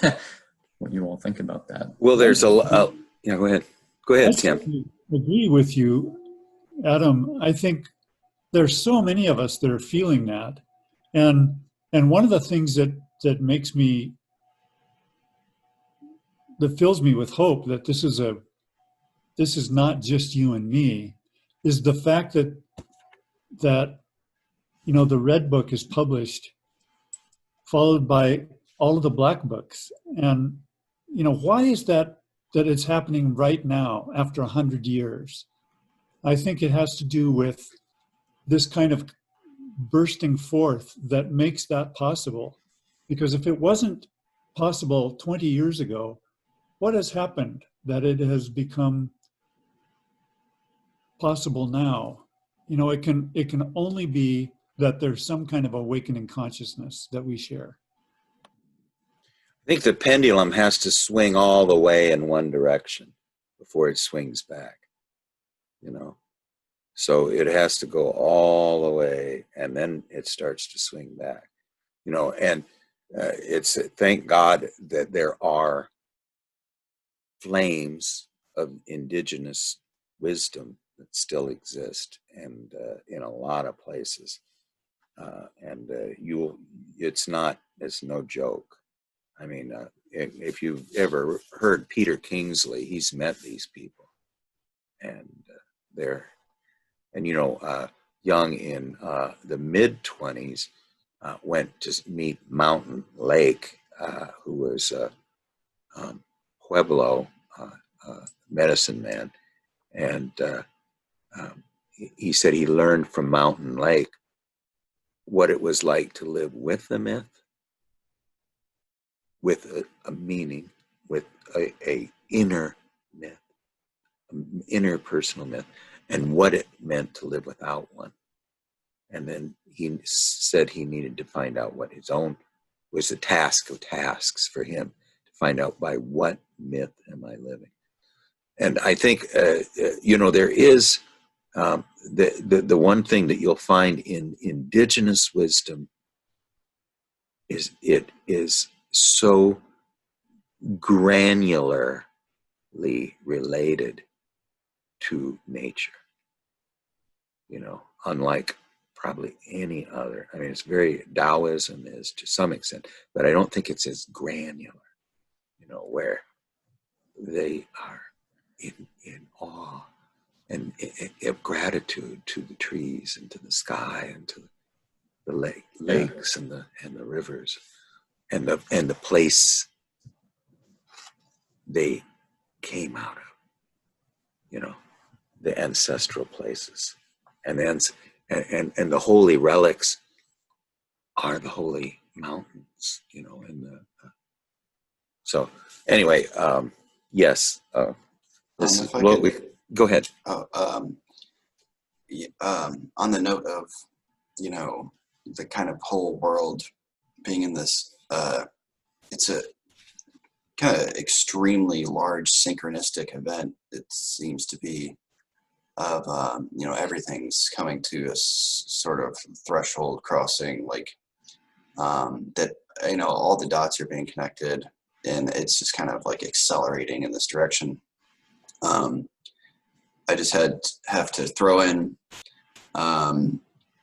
what you all think about that. Well, there's yeah, go ahead. Go ahead, Tim. I agree with you, Adam. I think there's so many of us that are feeling that. And one of the things that fills me with hope that this is not just you and me, is the fact that the Red Book is published, followed by all of the Black books. And why is that it's happening right now after 100 years? I think it has to do with this kind of bursting forth that makes that possible. Because if it wasn't possible 20 years ago, what has happened that it has become possible now? It can only be that there's some kind of awakening consciousness that we share. I think the pendulum has to swing all the way in one direction before it swings back, So it has to go all the way, and then it starts to swing back, and it's thank God that there are flames of indigenous wisdom that still exist, and in a lot of places. it's no joke. I mean, if you've ever heard Peter Kingsley, he's met these people, and they're, and Young in the mid-20s went to meet Mountain Lake, who was Pueblo medicine man, and he said he learned from Mountain Lake what it was like to live with the myth, with a meaning, with a inner myth, interpersonal myth, and what it meant to live without one. And then he said he needed to find out what his own was, the task of tasks for him, to find out by what myth am I living. And I think, there is the one thing that you'll find in indigenous wisdom is it is so granularly related to nature, unlike probably any other. I mean, it's very, Taoism is to some extent, but I don't think it's as granular, where they are in awe and of gratitude to the trees and to the sky and to the lakes and the rivers and the place they came out of, the ancestral places, and the holy relics are the holy mountains, so anyway, yes, this is what we go ahead. On the note of, the kind of whole world being in this, it's a kind of extremely large synchronistic event. It seems to be of, everything's coming to a sort of threshold crossing, like that, all the dots are being connected, and it's just kind of like accelerating in this direction. I just have to throw in,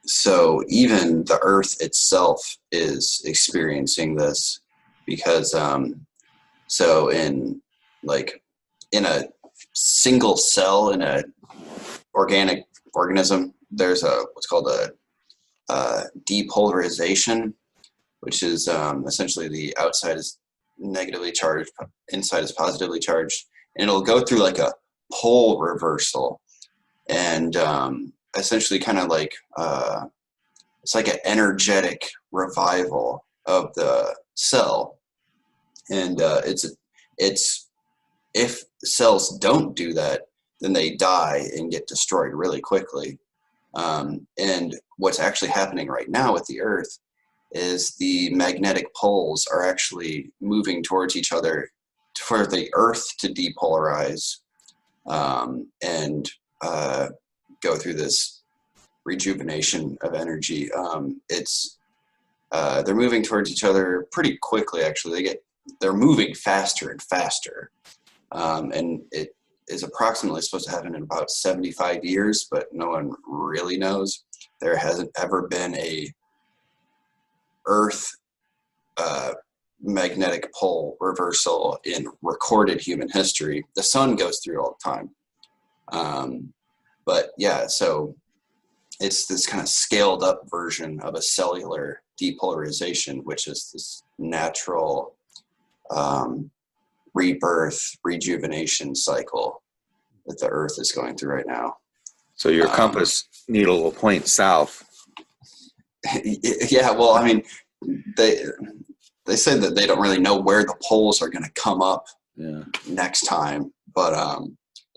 so even the Earth itself is experiencing this, because so in a single cell in a organic organism, there's what's called a depolarization, which is essentially the outside is negatively charged, inside is positively charged, and it'll go through like a pole reversal, and essentially kind of like it's like an energetic revival of the cell, and it's if cells don't do that, then they die and get destroyed really quickly. And what's actually happening right now with the Earth is the magnetic poles are actually moving towards each other for the Earth to depolarize, and go through this rejuvenation of energy. They're moving towards each other pretty quickly. Actually, they're moving faster and faster, and it is approximately supposed to happen in about 75 years, but no one really knows. There hasn't ever been a Earth magnetic pole reversal in recorded human history. The sun goes through it all the time. But yeah, so it's this kind of scaled up version of a cellular depolarization, which is this natural rebirth, rejuvenation cycle that the Earth is going through right now. So your compass needle will point south. Yeah, well, I mean, they said that they don't really know where the poles are going to come up next time, but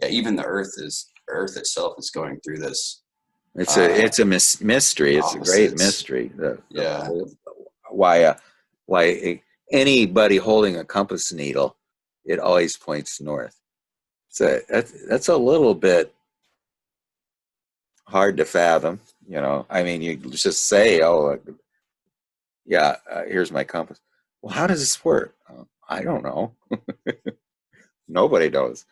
yeah, even the Earth itself is going through this. It's a mystery. It's opposites. A great mystery. Yeah. Why anybody holding a compass needle, it always points north. So that's a little bit hard to fathom. I mean, you just say, "Oh, yeah, here's my compass." Well, how does this work? I don't know. Nobody knows.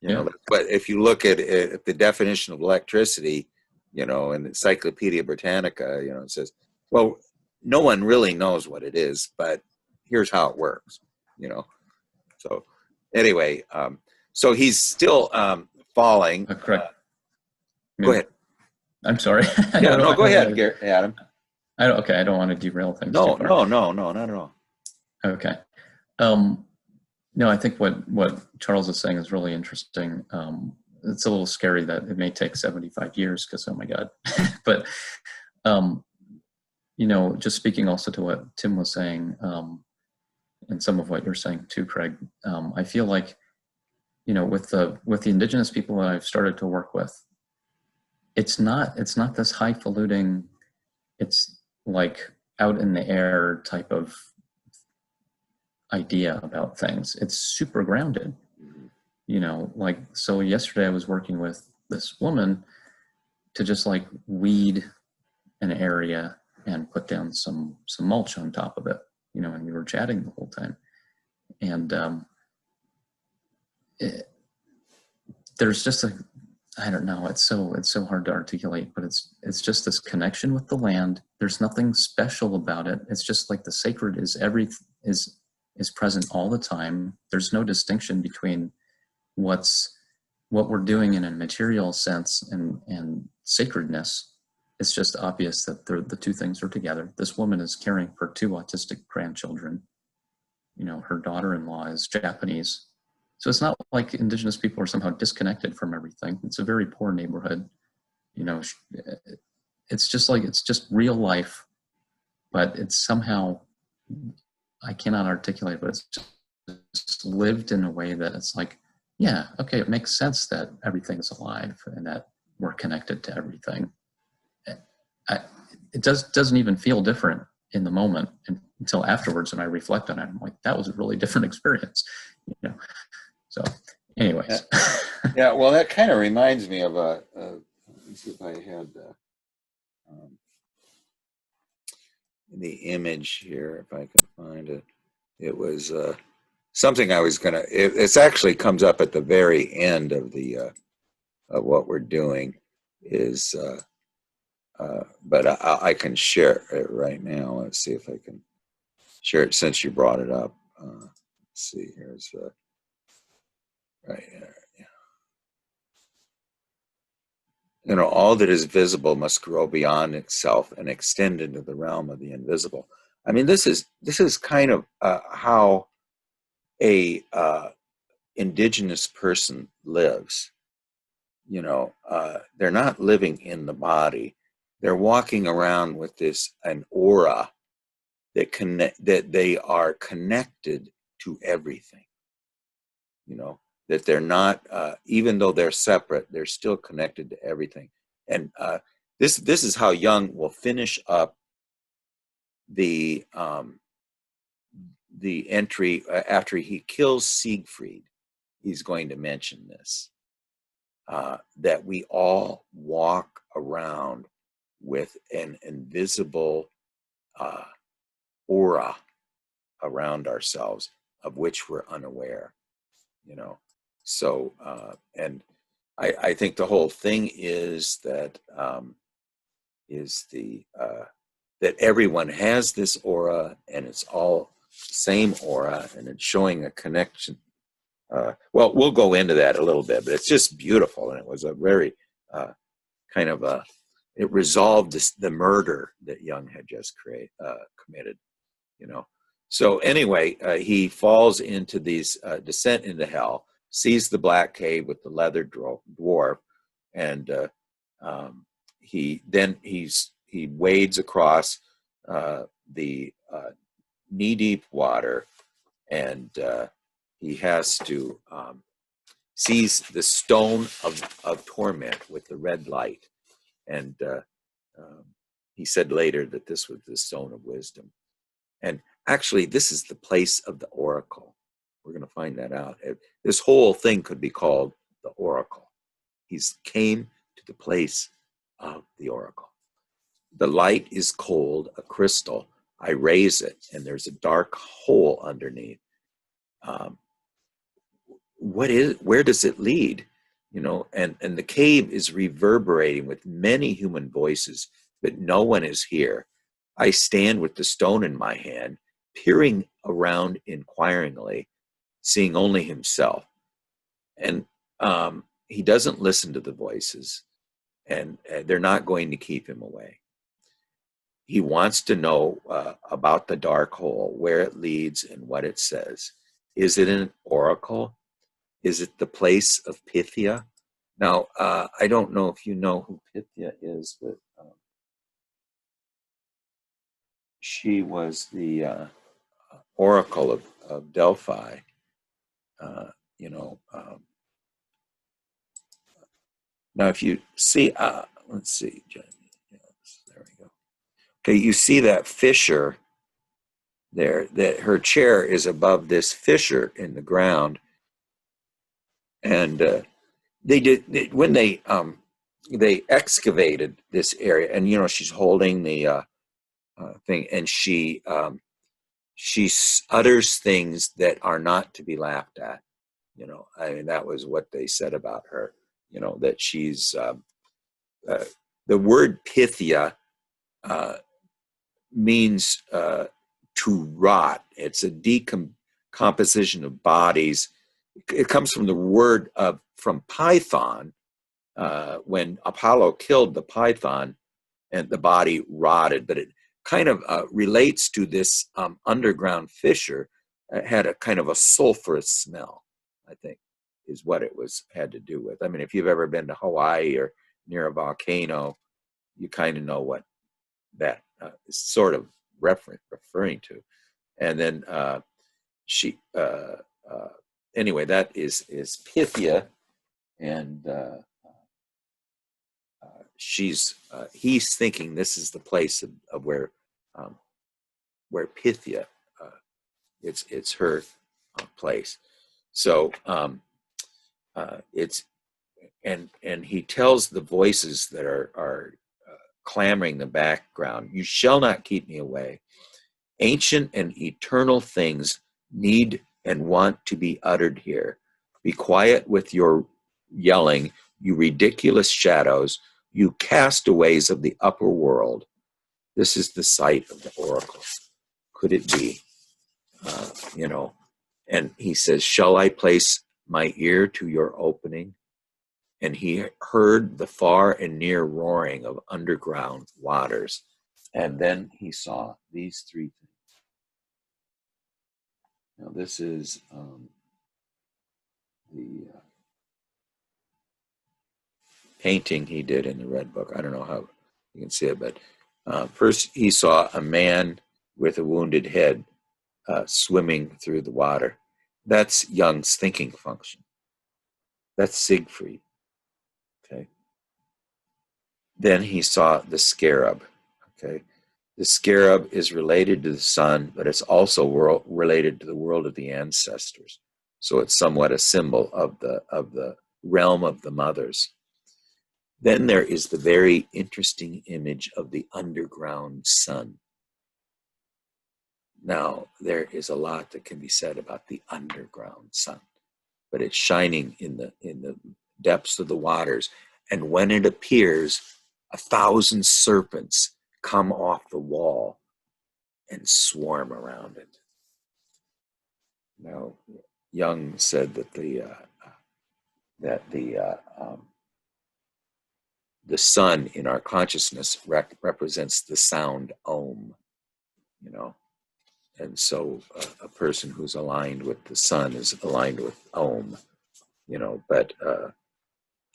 But if you look at the definition of electricity, in the Encyclopedia Britannica, it says Well, no one really knows what it is, but here's how it works, you know. So anyway, so he's still falling. Correct. Go ahead. I'm sorry. Yeah, no, go ahead, Adam. Okay, I don't want to derail things No, too far. no, not at all. Okay. No, I think what Charles is saying is really interesting. It's a little scary that it may take 75 years because, oh my God. But, just speaking also to what Tim was saying, and some of what you're saying too, Craig, I feel like, with the indigenous people that I've started to work with, it's not this highfalutin, it's like out in the air type of idea about things. It's super grounded, like, so yesterday I was working with this woman to just like weed an area and put down some mulch on top of it, and we were chatting the whole time. And there's just I don't know, it's so hard to articulate, but it's just this connection with the land. There's nothing special about it. It's just like the sacred is present all the time. There's no distinction between what we're doing in a material sense and sacredness. It's just obvious that the two things are together. This woman is caring for 2 autistic grandchildren. Her daughter-in-law is Japanese. So it's not like indigenous people are somehow disconnected from everything. It's a very poor neighborhood. It's just real life, but it's somehow, I cannot articulate, but it's just lived in a way that it's like, yeah, okay, it makes sense that everything is alive and that we're connected to everything. It doesn't even feel different in the moment until afterwards, and I reflect on it. I'm like, that was a really different experience, So, anyways. Yeah, well, that kind of reminds me of let's see if I had the image here, if I can find it. It was something I was gonna. It actually comes up at the very end of the of what we're doing. Is but I can share it right now. Let's see if I can share it since you brought it up. Let's see, here's right here. All that is visible must grow beyond itself and extend into the realm of the invisible. I mean, this is kind of how a indigenous person lives. They're not living in the body. They're walking around with an aura that they are connected to everything. That they're not, even though they're separate, they're still connected to everything. And this is how Jung will finish up the entry after he kills Siegfried. He's going to mention this, that we all walk around with an invisible aura around ourselves of which we're unaware. So, and I think the whole thing is that that everyone has this aura, and it's all same aura, and it's showing a connection. Well, we'll go into that a little bit, but it's just beautiful, and it was a very kind of it resolved the murder that Jung had just committed. So anyway, he falls into these descent into hell, sees the black cave with the leather dwarf, and he wades across the knee-deep water, and he has to sees the stone of torment with the red light, and he said later that this was the stone of wisdom. And actually, this is the place of the oracle. We're going to find that out. This whole thing could be called the oracle. He's came to the place of the oracle. The light is cold, a crystal. I raise it, and there's a dark hole underneath. Where does it lead? And the cave is reverberating with many human voices, but no one is here. I stand with the stone in my hand, peering around inquiringly, seeing only himself. And he doesn't listen to the voices, and they're not going to keep him away. He wants to know about the dark hole, where it leads and what it says. Is it an oracle? Is it the place of Pythia? Now, I don't know if you know who Pythia is, but she was the oracle of Delphi. You know, now if you see, let's see, yes, there we go. Okay, you see that fissure there, that her chair is above this fissure in the ground. And when they excavated this area, and you know, she's holding the thing, and she utters things that are not to be laughed at. You know, I mean, that was what they said about her. You know, that she's the word Pythia means to rot. It's a decomposition of bodies. It comes from the word from Python. When Apollo killed the python, and the body rotted, but it kind of relates to this underground fissure. It had a kind of a sulfurous smell, I think, is what it had to do with. I mean, if you've ever been to Hawaii or near a volcano, you kind of know what that is sort of referring to. And then anyway, that is Pythia, and he's thinking this is the place of where Pythia, it's her place. So it's and he tells the voices that are clamoring in the background, "You shall not keep me away. Ancient and eternal things need and want to be uttered here. Be quiet with your yelling, you ridiculous shadows, you castaways of the upper world." This is the site of the oracle. Could it be? You know, and he says, "Shall I place my ear to your opening?" And he heard the far and near roaring of underground waters. And then he saw these three things. Now, this is the painting he did in the Red Book. I don't know how you can see it, but first he saw a man with a wounded head swimming through the water. That's Jung's thinking function. That's Siegfried. Okay. Then he saw the scarab. Okay. The scarab is related to the sun, but it's also related to the world of the ancestors. So it's somewhat a symbol of the realm of the mothers. Then there is the very interesting image of the underground sun. Now, there is a lot that can be said about the underground sun, but it's shining in the depths of the waters. And when it appears, 1,000 serpents come off the wall and swarm around it. Now, Jung said that the sun in our consciousness represents the sound Om, you know. And so a person who's aligned with the sun is aligned with Om, you know. But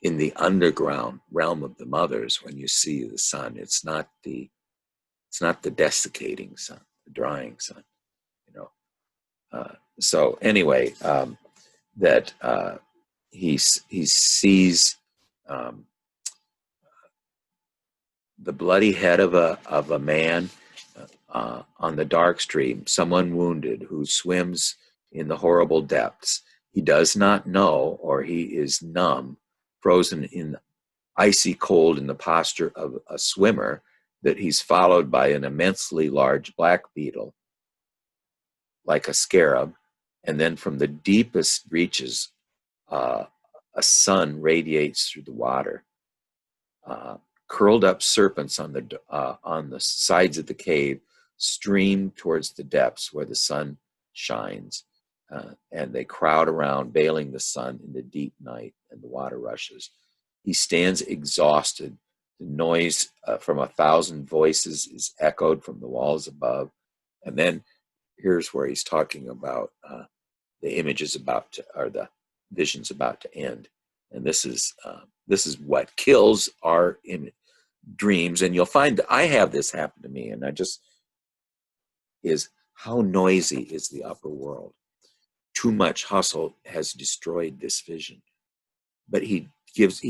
in the underground realm of the mothers, when you see the sun, it's not the desiccating sun, the drying sun, you know. So anyway, that he sees the bloody head of a man on the dark stream, someone wounded who swims in the horrible depths. He does not know, or he is numb, frozen in icy cold in the posture of a swimmer, that he's followed by an immensely large black beetle, like a scarab, and then from the deepest reaches, a sun radiates through the water, curled up serpents on the sides of the cave stream towards the depths where the sun shines, and they crowd around, veiling the sun in the deep night, and the water rushes. He stands exhausted. The noise from 1,000 voices is echoed from the walls above. And then here's where he's talking about the image is about to, or the vision's about to end. And this is what kills our dreams. And you'll find that I have this happen to me, and is how noisy is the upper world. Too much hustle has destroyed this vision. But he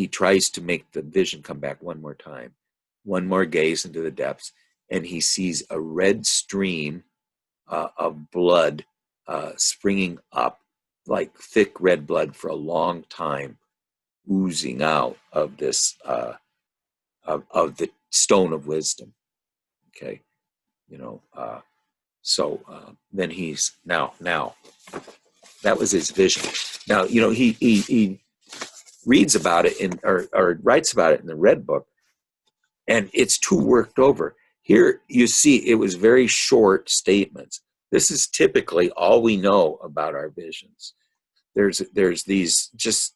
tries to make the vision come back one more time, one more gaze into the depths, and he sees a red stream of blood springing up, like thick red blood for a long time, oozing out of this of the stone of wisdom. Okay, then he's now that was his vision. Now he reads about it or writes about it in the Red Book, and it's too worked over. Here you see it was very short statements. This is typically all we know about our visions. There's these just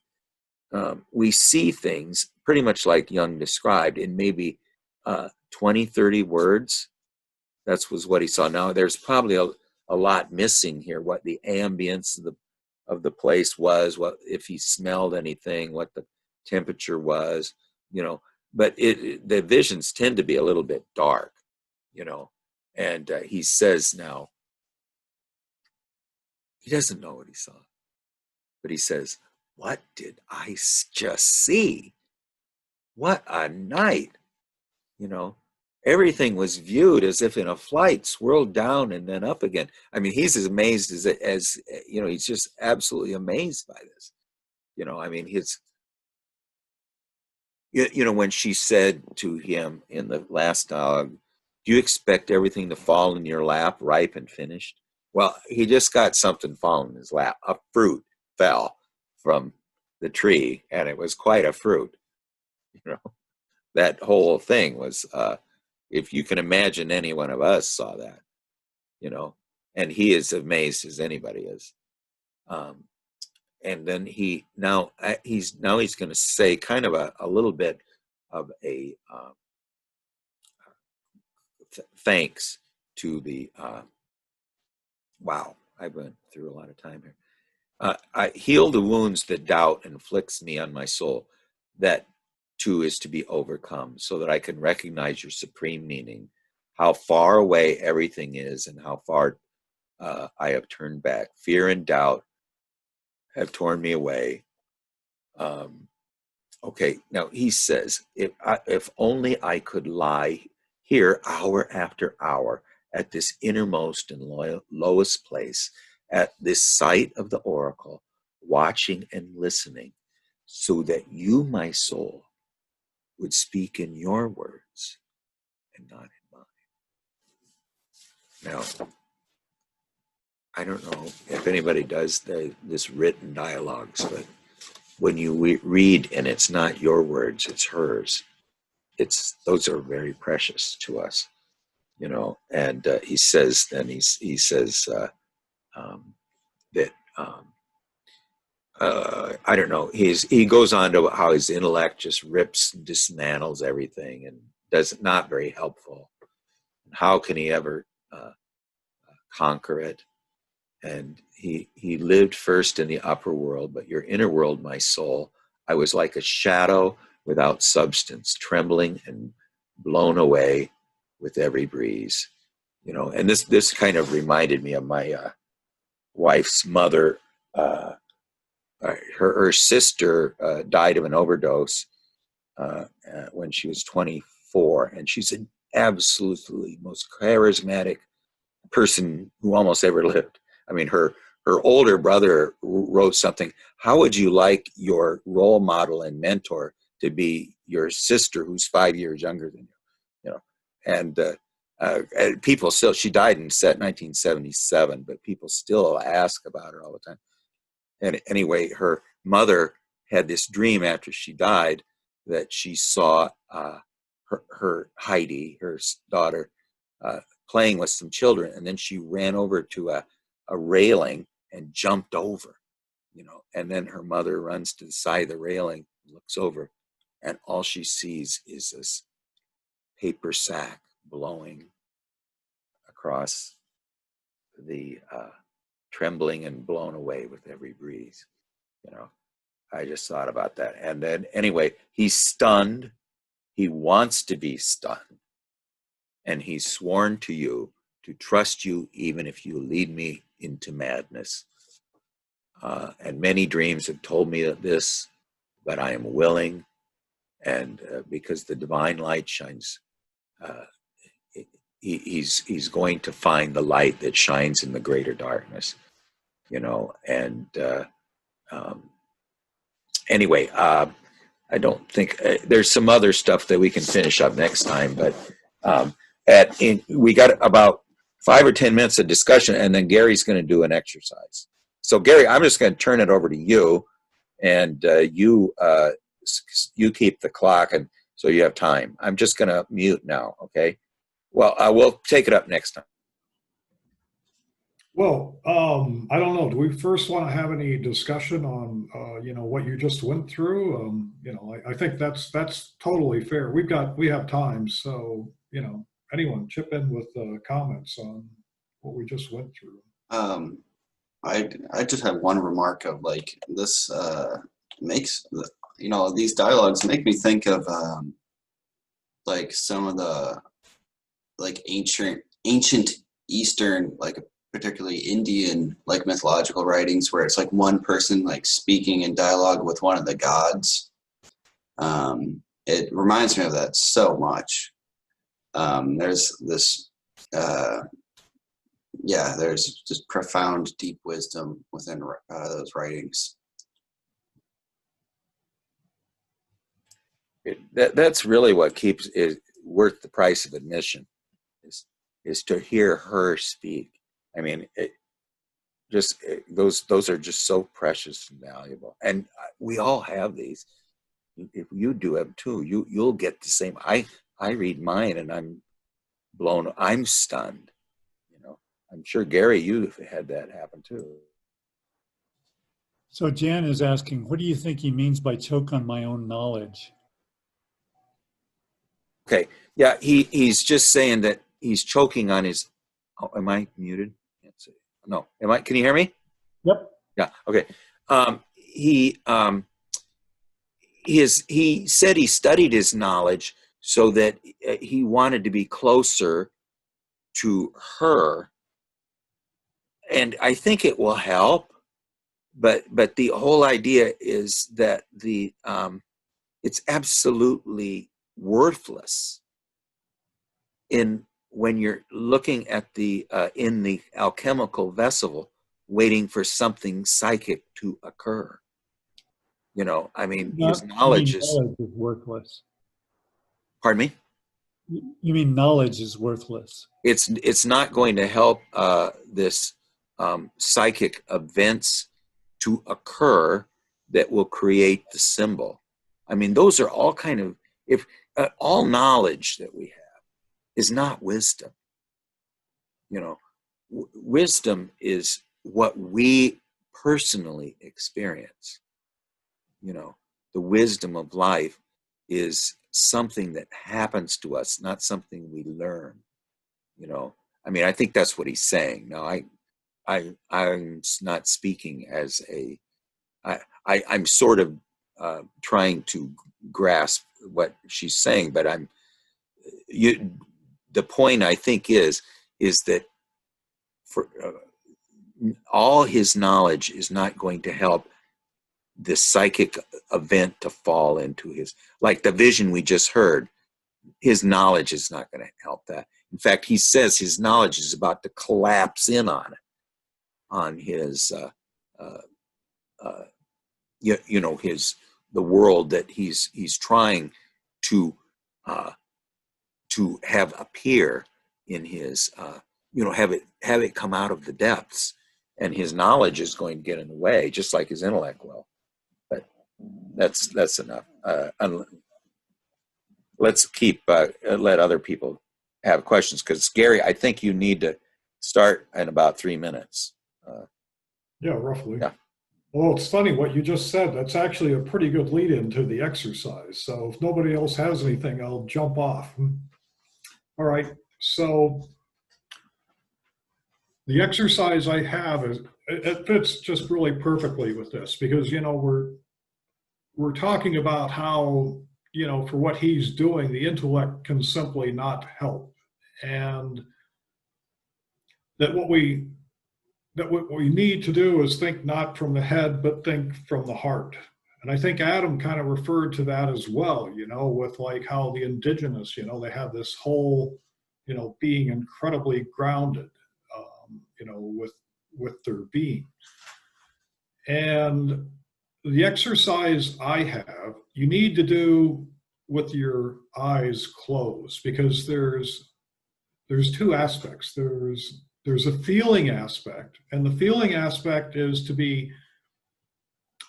we see things pretty much like Jung described in maybe 20, 30 words. That was what he saw. Now there's probably a lot missing here. What the ambience of the place was, what if he smelled anything, what the temperature was, But the visions tend to be a little bit dark, And he says now, he doesn't know what he saw, but he says, "What did I just see? What a night!" Everything was viewed as if in a flight, swirled down and then up again. I mean, he's as amazed as he's just absolutely amazed by this. When she said to him in the last dialogue, "Do you expect everything to fall in your lap, ripe and finished?" Well, he just got something falling in his lap. A fruit fell from the tree, and it was quite a fruit. That whole thing was, if you can imagine, any one of us saw that, and he is amazed as anybody is. And then he's going to say kind of a little bit of a thanks to the wow, I went through a lot of time here. I heal the wounds that doubt inflicts me on my soul. That too is to be overcome, so that I can recognize your supreme meaning, how far away everything is, and how far I have turned back. Fear and doubt have torn me away. Okay, now he says, if only I could lie here hour after hour at this innermost and lowest place, at this site of the oracle, watching and listening, so that you, my soul, would speak in your words and not in mine. Now, I don't know if anybody does this written dialogues, but when you read and it's not your words, it's hers. Those are very precious to us, And he says that I don't know. He goes on to how his intellect just rips and dismantles everything and does not very helpful. How can he ever conquer it? And he lived first in the upper world, but your inner world, my soul, I was like a shadow without substance, trembling and blown away with every breeze. And this kind of reminded me of my wife's mother. Her sister died of an overdose when she was 24, and she's an absolutely most charismatic person who almost ever lived. I mean, her older brother wrote something. How would you like your role model and mentor to be your sister, who's 5 years younger than you? And people still. She died in 1977, but people still ask about her all the time. And anyway, her mother had this dream after she died that she saw her Heidi, her daughter, playing with some children, and then she ran over to a railing and jumped over, and then her mother runs to the side of the railing, looks over, and all she sees is this paper sack blowing across the trembling and blown away with every breeze. I just thought about that. And then anyway, he's stunned. He wants to be stunned. And he's sworn to you to trust you even if you lead me into madness. And many dreams have told me this, but I am willing. And because the divine light shines, he's going to find the light that shines in the greater darkness, and anyway, I don't think there's some other stuff that we can finish up next time, but we got about 5 or 10 minutes of discussion, and then Gary's going to do an exercise. So Gary, I'm just going to turn it over to you, and you keep the clock, and so you have time. I'm just going to mute now. Okay. Well, we'll take it up next time. Well, I don't know. Do we first want to have any discussion on, what you just went through? I think that's totally fair. We have time, so anyone chip in with comments on what we just went through. I just have one remark of like this makes these dialogues make me think of like some of the like ancient Eastern, like particularly Indian, like mythological writings where it's like one person like speaking in dialogue with one of the gods. It reminds me of that so much. There's this, there's just profound, deep wisdom within those writings. That's really what keeps it worth the price of admission, is to hear her speak. I mean, those are just so precious and valuable, and we all have these. If you do them too, you'll get the same. I read mine and I'm stunned. I'm sure Gary, you've had that happen too. So Jan is asking, what do you think he means by choke on my own knowledge? Okay, yeah, he's just saying that he's choking on his. Oh, am I muted? Can't see. No, am I? Can you hear me? Yep. Yeah. Okay. He said he studied his knowledge so that he wanted to be closer to her, and I think it will help. But the whole idea is that it's absolutely worthless when you're looking at in the alchemical vessel, waiting for something psychic to occur. I mean, his knowledge is worthless. Pardon me? You mean knowledge is worthless? It's not going to help this psychic events to occur that will create the symbol. I mean, those are all kind of, all knowledge that we have is not wisdom. Wisdom is what we personally experience. The wisdom of life is something that happens to us, not something we learn. I mean, I think that's what he's saying. Now, I'm not speaking as I'm sort of trying to grasp what she's saying, but the point I think is that for all his knowledge is not going to help this psychic event to fall into like the vision we just heard. His knowledge is not going to help that. In fact, he says his knowledge is about to collapse in on his, the world that he's trying to have appear in his, have it come out of the depths, and his knowledge is going to get in the way, just like his intellect will. But that's enough. let's keep let other people have questions, because Gary, I think you need to start in about 3 minutes. Yeah, roughly. Yeah. Well, it's funny what you just said. That's actually a pretty good lead into the exercise. So if nobody else has anything, I'll jump off. All right. So the exercise I have is, it fits just really perfectly with this, because, you know, we're talking about how, you know, for what he's doing, the intellect can simply not help. And that what we need to do is think not from the head, but think from the heart. And I think Adam kind of referred to that as well, you know, with like how the indigenous, you know, they have this whole, you know, being incredibly grounded, you know, with their being. And the exercise I have, you need to do with your eyes closed, because there's two aspects. There's a feeling aspect, and the feeling aspect is to be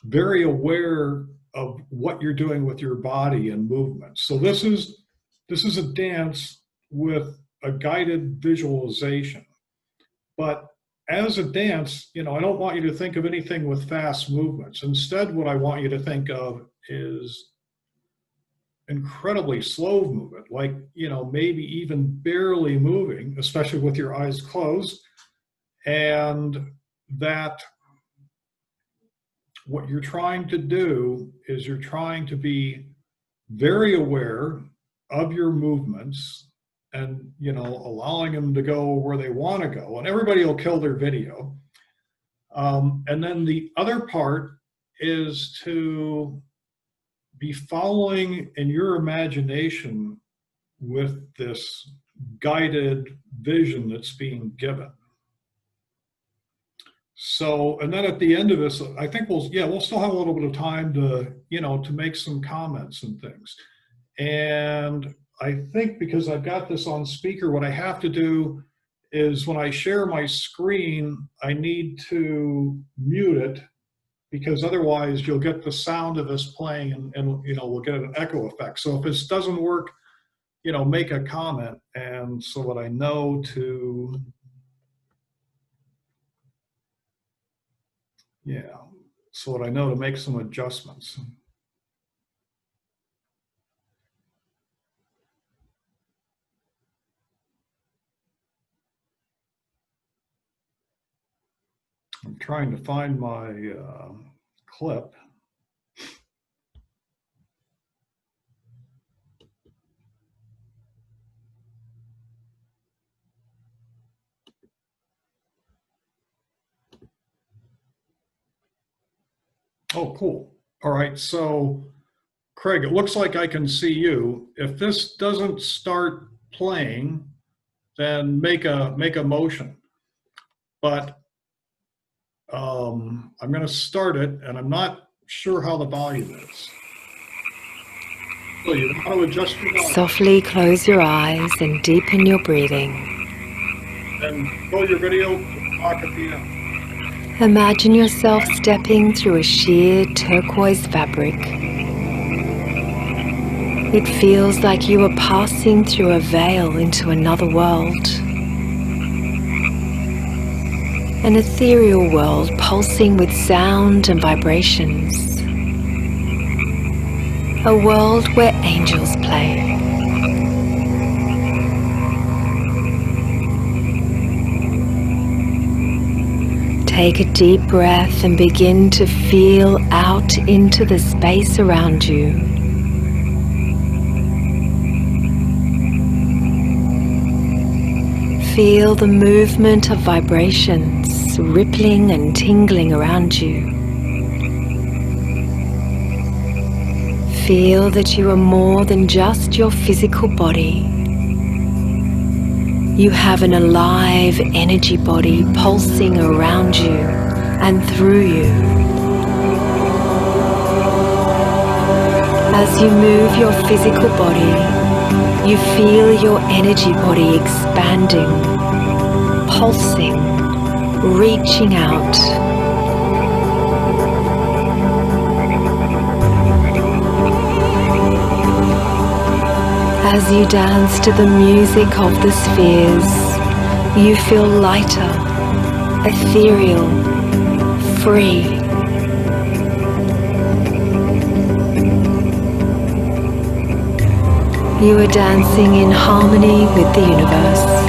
very aware of what you're doing with your body and movement. So this is a dance with a guided visualization. But as a dance, you know, I don't want you to think of anything with fast movements. Instead, what I want you to think of is incredibly slow movement, like, you know, maybe even barely moving, especially with your eyes closed. And that what you're trying to do is you're trying to be very aware of your movements, and, you know, allowing them to go where they want to go. And everybody will kill their video. And then the other part is to be following in your imagination with this guided vision that's being given. So, and then at the end of this, I think we'll still have a little bit of time to, you know, to make some comments and things. And I think because I've got this on speaker, what I have to do is when I share my screen, I need to mute it, because otherwise you'll get the sound of this playing, and you know, we'll get an echo effect. So if this doesn't work, you know, make a comment, and so that I know to, so that I know to make some adjustments. I'm trying to find my clip. Oh, cool. All right, so Craig, it looks like I can see you. If this doesn't start playing, then make a motion. But I'm going to start it, and I'm not sure how the volume is. So you want to adjust your volume. Softly close your eyes and deepen your breathing. And roll your video, talk at the end. Imagine yourself stepping through a sheer turquoise fabric. It feels like you are passing through a veil into another world. An ethereal world pulsing with sound and vibrations. A world where angels play. Take a deep breath and begin to feel out into the space around you. Feel the movement of vibrations rippling and tingling around you. Feel that you are more than just your physical body. You have an alive energy body pulsing around you and through you. As you move your physical body, you feel your energy body expanding, pulsing, reaching out. As you dance to the music of the spheres, you feel lighter, ethereal, free. You are dancing in harmony with the universe.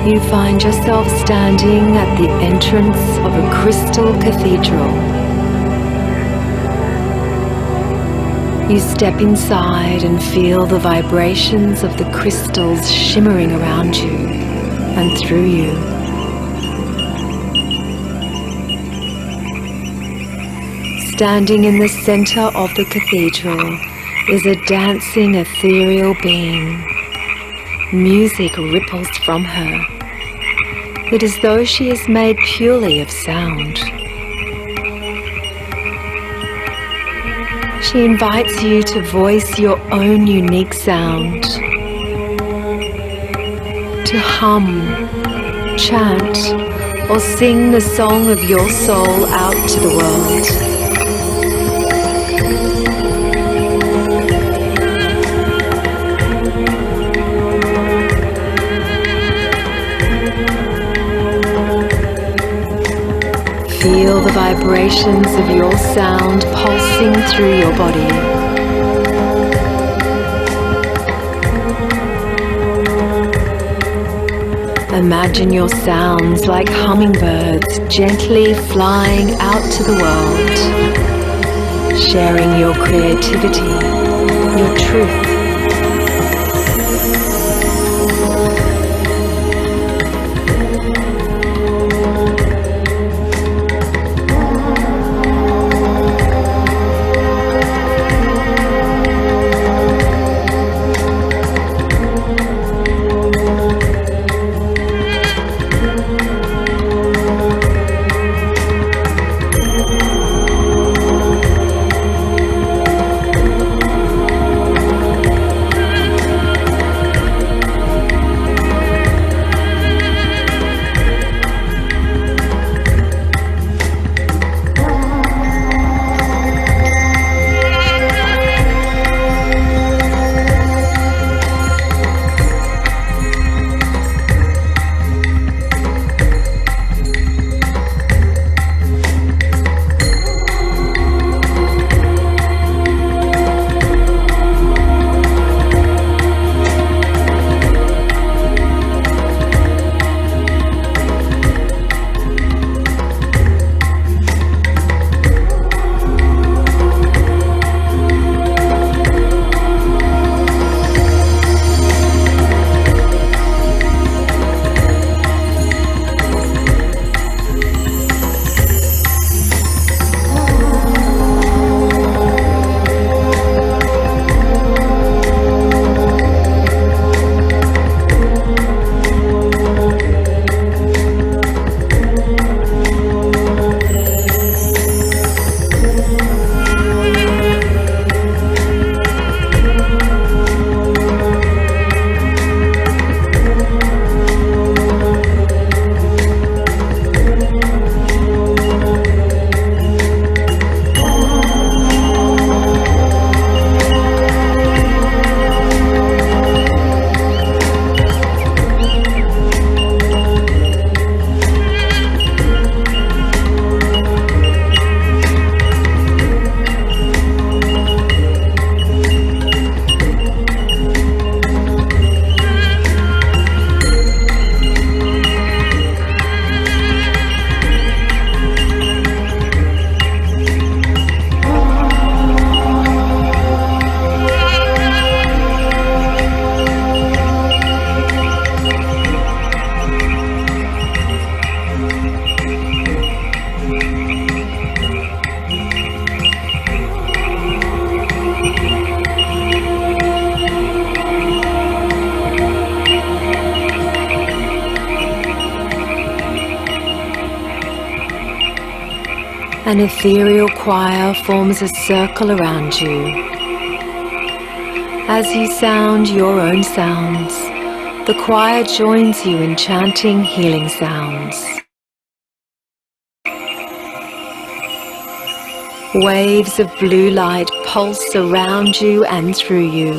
You find yourself standing at the entrance of a crystal cathedral. You step inside and feel the vibrations of the crystals shimmering around you and through you. Standing in the center of the cathedral is a dancing ethereal being. Music ripples from her. It is as though she is made purely of sound. She invites you to voice your own unique sound, to hum, chant, or sing the song of your soul out to the world. Feel the vibrations of your sound pulsing through your body. Imagine your sounds like hummingbirds gently flying out to the world. sharing your creativity, your truth. An ethereal choir forms a circle around you. As you sound your own sounds, the choir joins you in chanting healing sounds. Waves of blue light pulse around you and through you.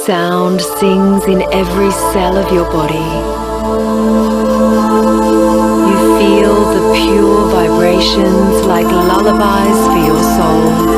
Sound sings in every cell of your body. You feel the pure vibrations like lullabies for your soul.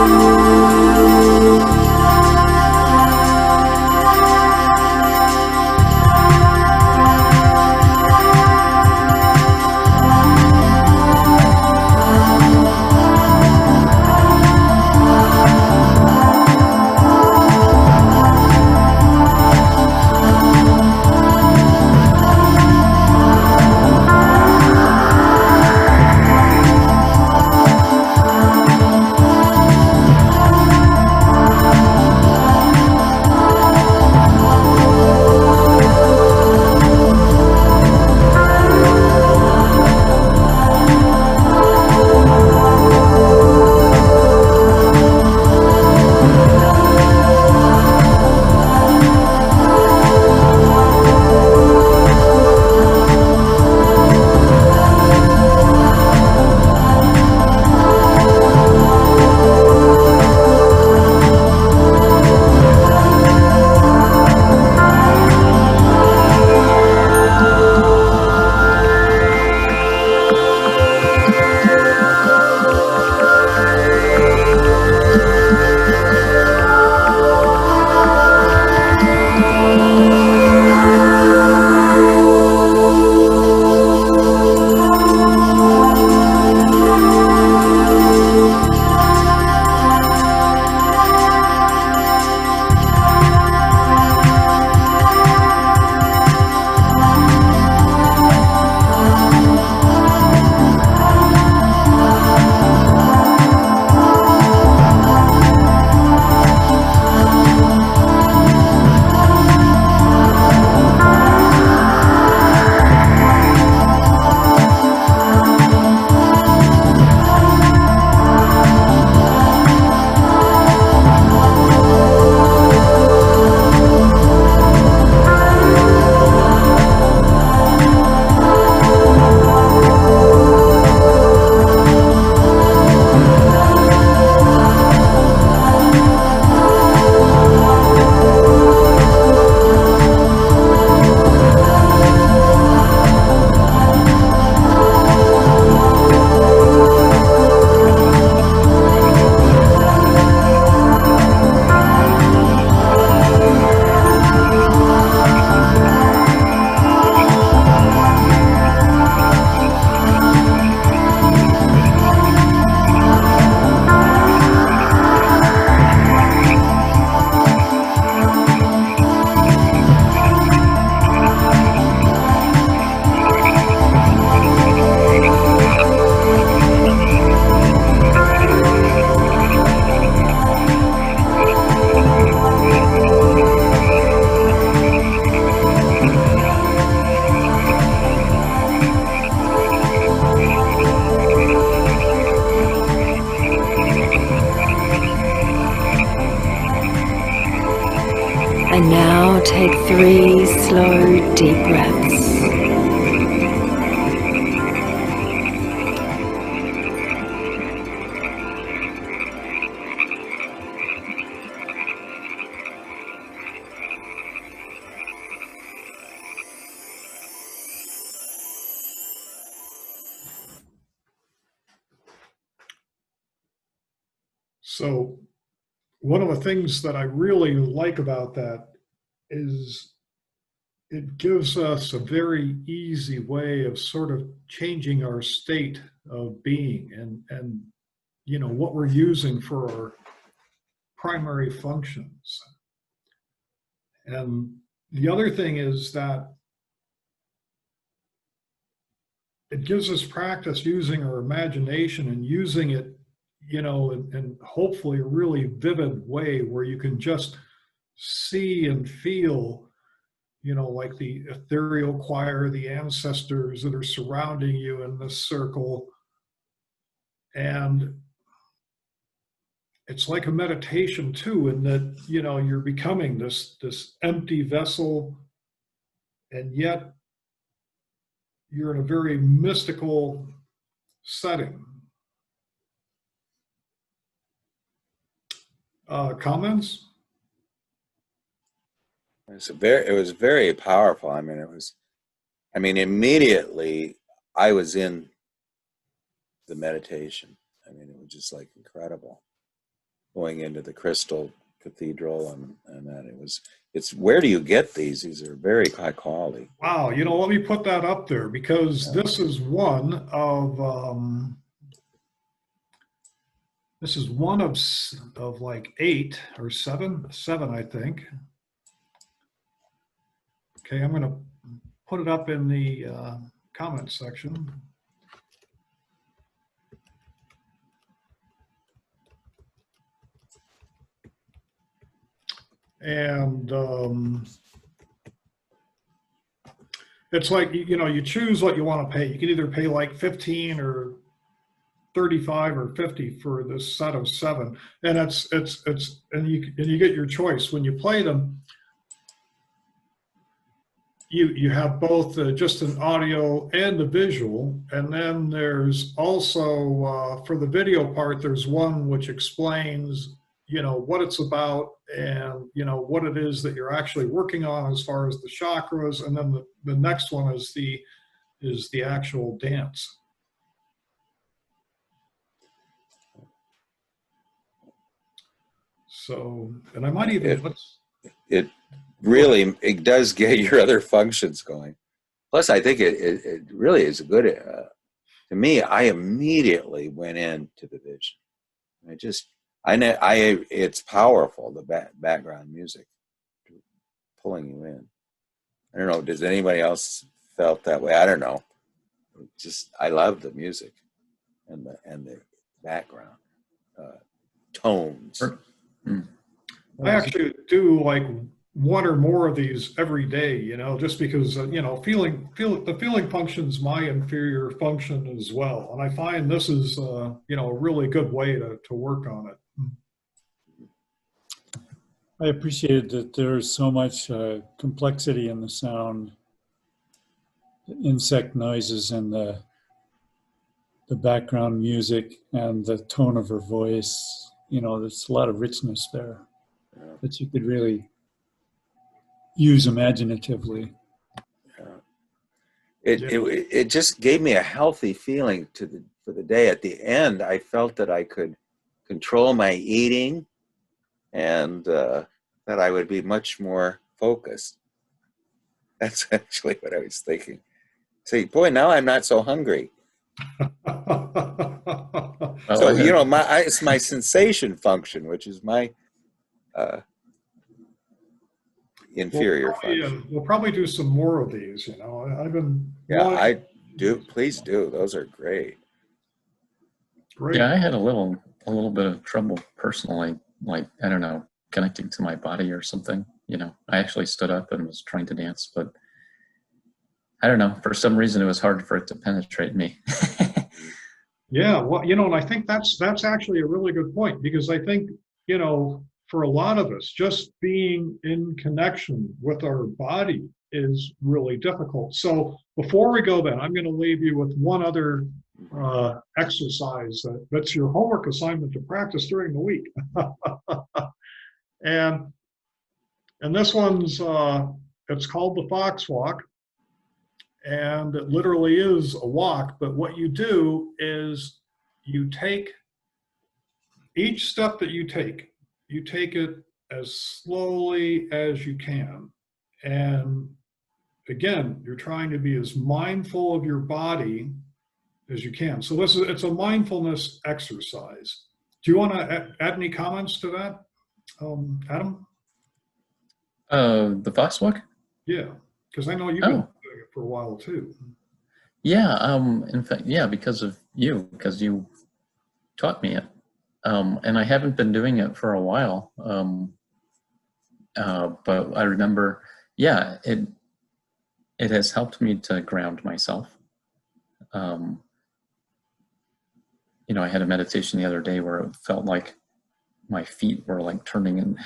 take 3 slow, deep breaths. So one of the things that I really like about that is it gives us a very easy way of sort of changing our state of being and you know what we're using for our primary functions. And the other thing is that it gives us practice using our imagination and using it, you know, in hopefully a really vivid way where you can just see and feel, you know, like the ethereal choir, the ancestors that are surrounding you in this circle. And it's like a meditation too, in that, you know, you're becoming this empty vessel, and yet you're in a very mystical setting. Comments? It was very powerful. I mean, immediately I was in the meditation. I mean, it was just like incredible going into the Crystal Cathedral and that it's where do you get these? These are very high quality. Wow, you know, let me put that up there because this is one of like 8 or 7, I think. Okay, I'm going to put it up in the comment section. And it's like, you know, you choose what you want to pay. You can either pay like 15 or 35 or 50 for this set of 7. And and you get your choice. When you play them, you have both just an audio and a visual, and then there's also for the video part, there's one which explains, you know, what it's about and, you know, what it is that you're actually working on as far as the chakras, and then the next one is the actual dance. So, and I might even it does get your other functions going. Plus, I think it really is a good. To me, I immediately went into the vision. It's powerful. The background music pulling you in. I don't know. Does anybody else felt that way? I don't know. I love the music and the background tones. I actually do like one or more of these every day, you know, just because, you know, the feeling function's my inferior function as well. And I find this is, you know, a really good way to work on it. I appreciated that there's so much complexity in the sound, the insect noises and the background music and the tone of her voice. You know, there's a lot of richness there that you could really use imaginatively. It just gave me a healthy feeling for the day. At the end, I felt that I could control my eating and that I would be much more focused. That's actually what I was thinking. See, boy, now I'm not so hungry. So, you know, it's my sensation function, which is my inferior function. We'll probably do some more of these, you know. I've been... Yeah, I do. Please do. Those are great. Great. Yeah, I had a little bit of trouble personally, like, I don't know, connecting to my body or something. You know, I actually stood up and was trying to dance, but I don't know, for some reason it was hard for it to penetrate me. Yeah, well, you know, and I think that's actually a really good point, because I think, you know, for a lot of us, just being in connection with our body is really difficult. So before we go then, I'm going to leave you with one other exercise that's your homework assignment to practice during the week. and this one's, it's called the Fox Walk. And it literally is a walk, but what you do is you take each step that you take it as slowly as you can. And again, you're trying to be as mindful of your body as you can. So it's a mindfulness exercise. Do you want to add any comments to that, Adam? The Fox Walk? Yeah, because I know you've been doing it for a while too. Yeah, in fact, yeah, because you taught me it. And I haven't been doing it for a while. But I remember, yeah, it has helped me to ground myself. I had a meditation the other day where it felt like my feet were like turning and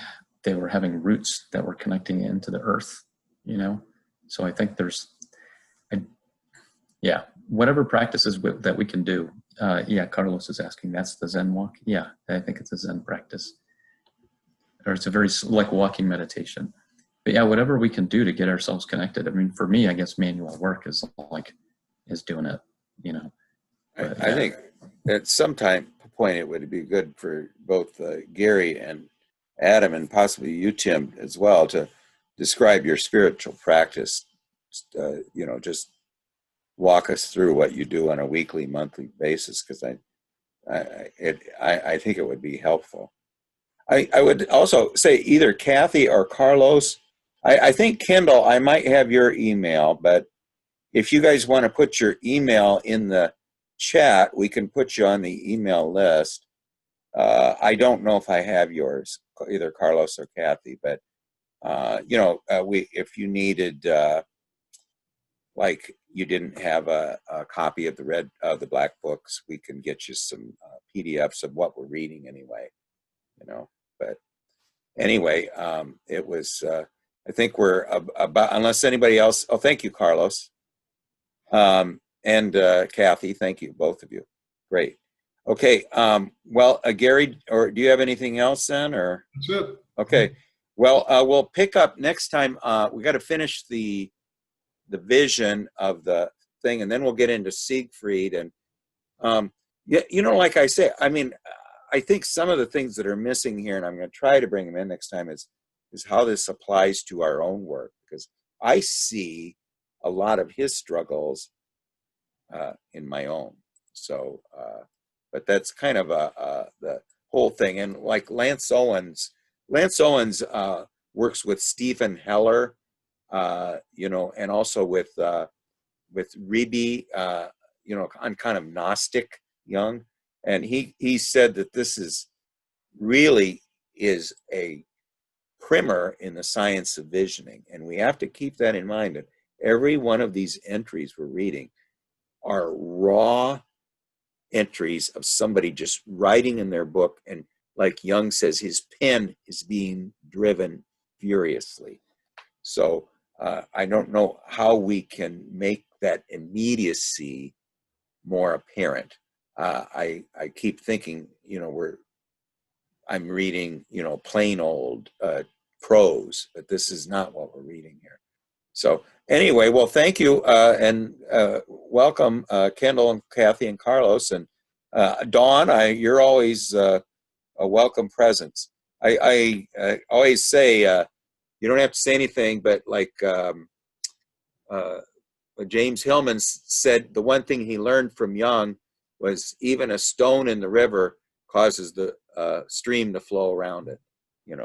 they were having roots that were connecting into the earth, So I think whatever practices that we can do. Carlos is asking, that's the Zen walk? Yeah, I think it's a Zen practice. Or it's a very, like walking meditation. But yeah, whatever we can do to get ourselves connected. I mean, for me, I guess manual work is doing it, But, I think at some point it would be good for both Gary and Adam, and possibly you, Tim, as well, to describe your spiritual practice. Just walk us through what you do on a weekly, monthly basis, because I think it would be helpful. I would also say either Kathy or Carlos. I think Kendall, I might have your email, but if you guys want to put your email in the chat, we can put you on the email list. I don't know if I have yours, either Carlos or Kathy, but if you needed, like you didn't have a copy of the Black Books, we can get you some PDFs of what we're reading anyway, But anyway, it was. I think we're about. Unless anybody else. Oh, thank you, Carlos. And Kathy, thank you, both of you. Great. Okay. Well, Gary, or do you have anything else then, or? That's it. Okay. Well, we'll pick up next time. We got to finish the vision of the thing, and then we'll get into Siegfried. And like I say, I mean, I think some of the things that are missing here, and I'm going to try to bring them in next time, is how this applies to our own work, because I see a lot of his struggles in my own. So, but that's kind of the whole thing. And like Lance Owens works with Stephen Heller, and also with Ribby, on kind of Gnostic Jung. And he said that this is a primer in the science of visioning. And we have to keep that in mind, that every one of these entries we're reading are raw entries of somebody just writing in their book. And like Jung says, his pen is being driven furiously. So I don't know how we can make that immediacy more apparent. I keep thinking, I'm reading, plain old prose, but this is not what we're reading here. So anyway, well, thank you, and welcome, Kendall and Kathy and Carlos, and Dawn. You're always a welcome presence. I always say you don't have to say anything, but like James Hillman said, the one thing he learned from Jung was even a stone in the river causes the stream to flow around it.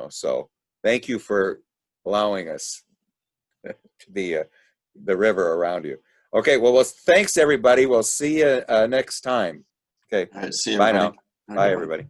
So thank you for allowing us to be the river around you. Okay, well, thanks everybody. We'll see you next time. Okay, All right, see you. Bye now. Bye, Bye everybody.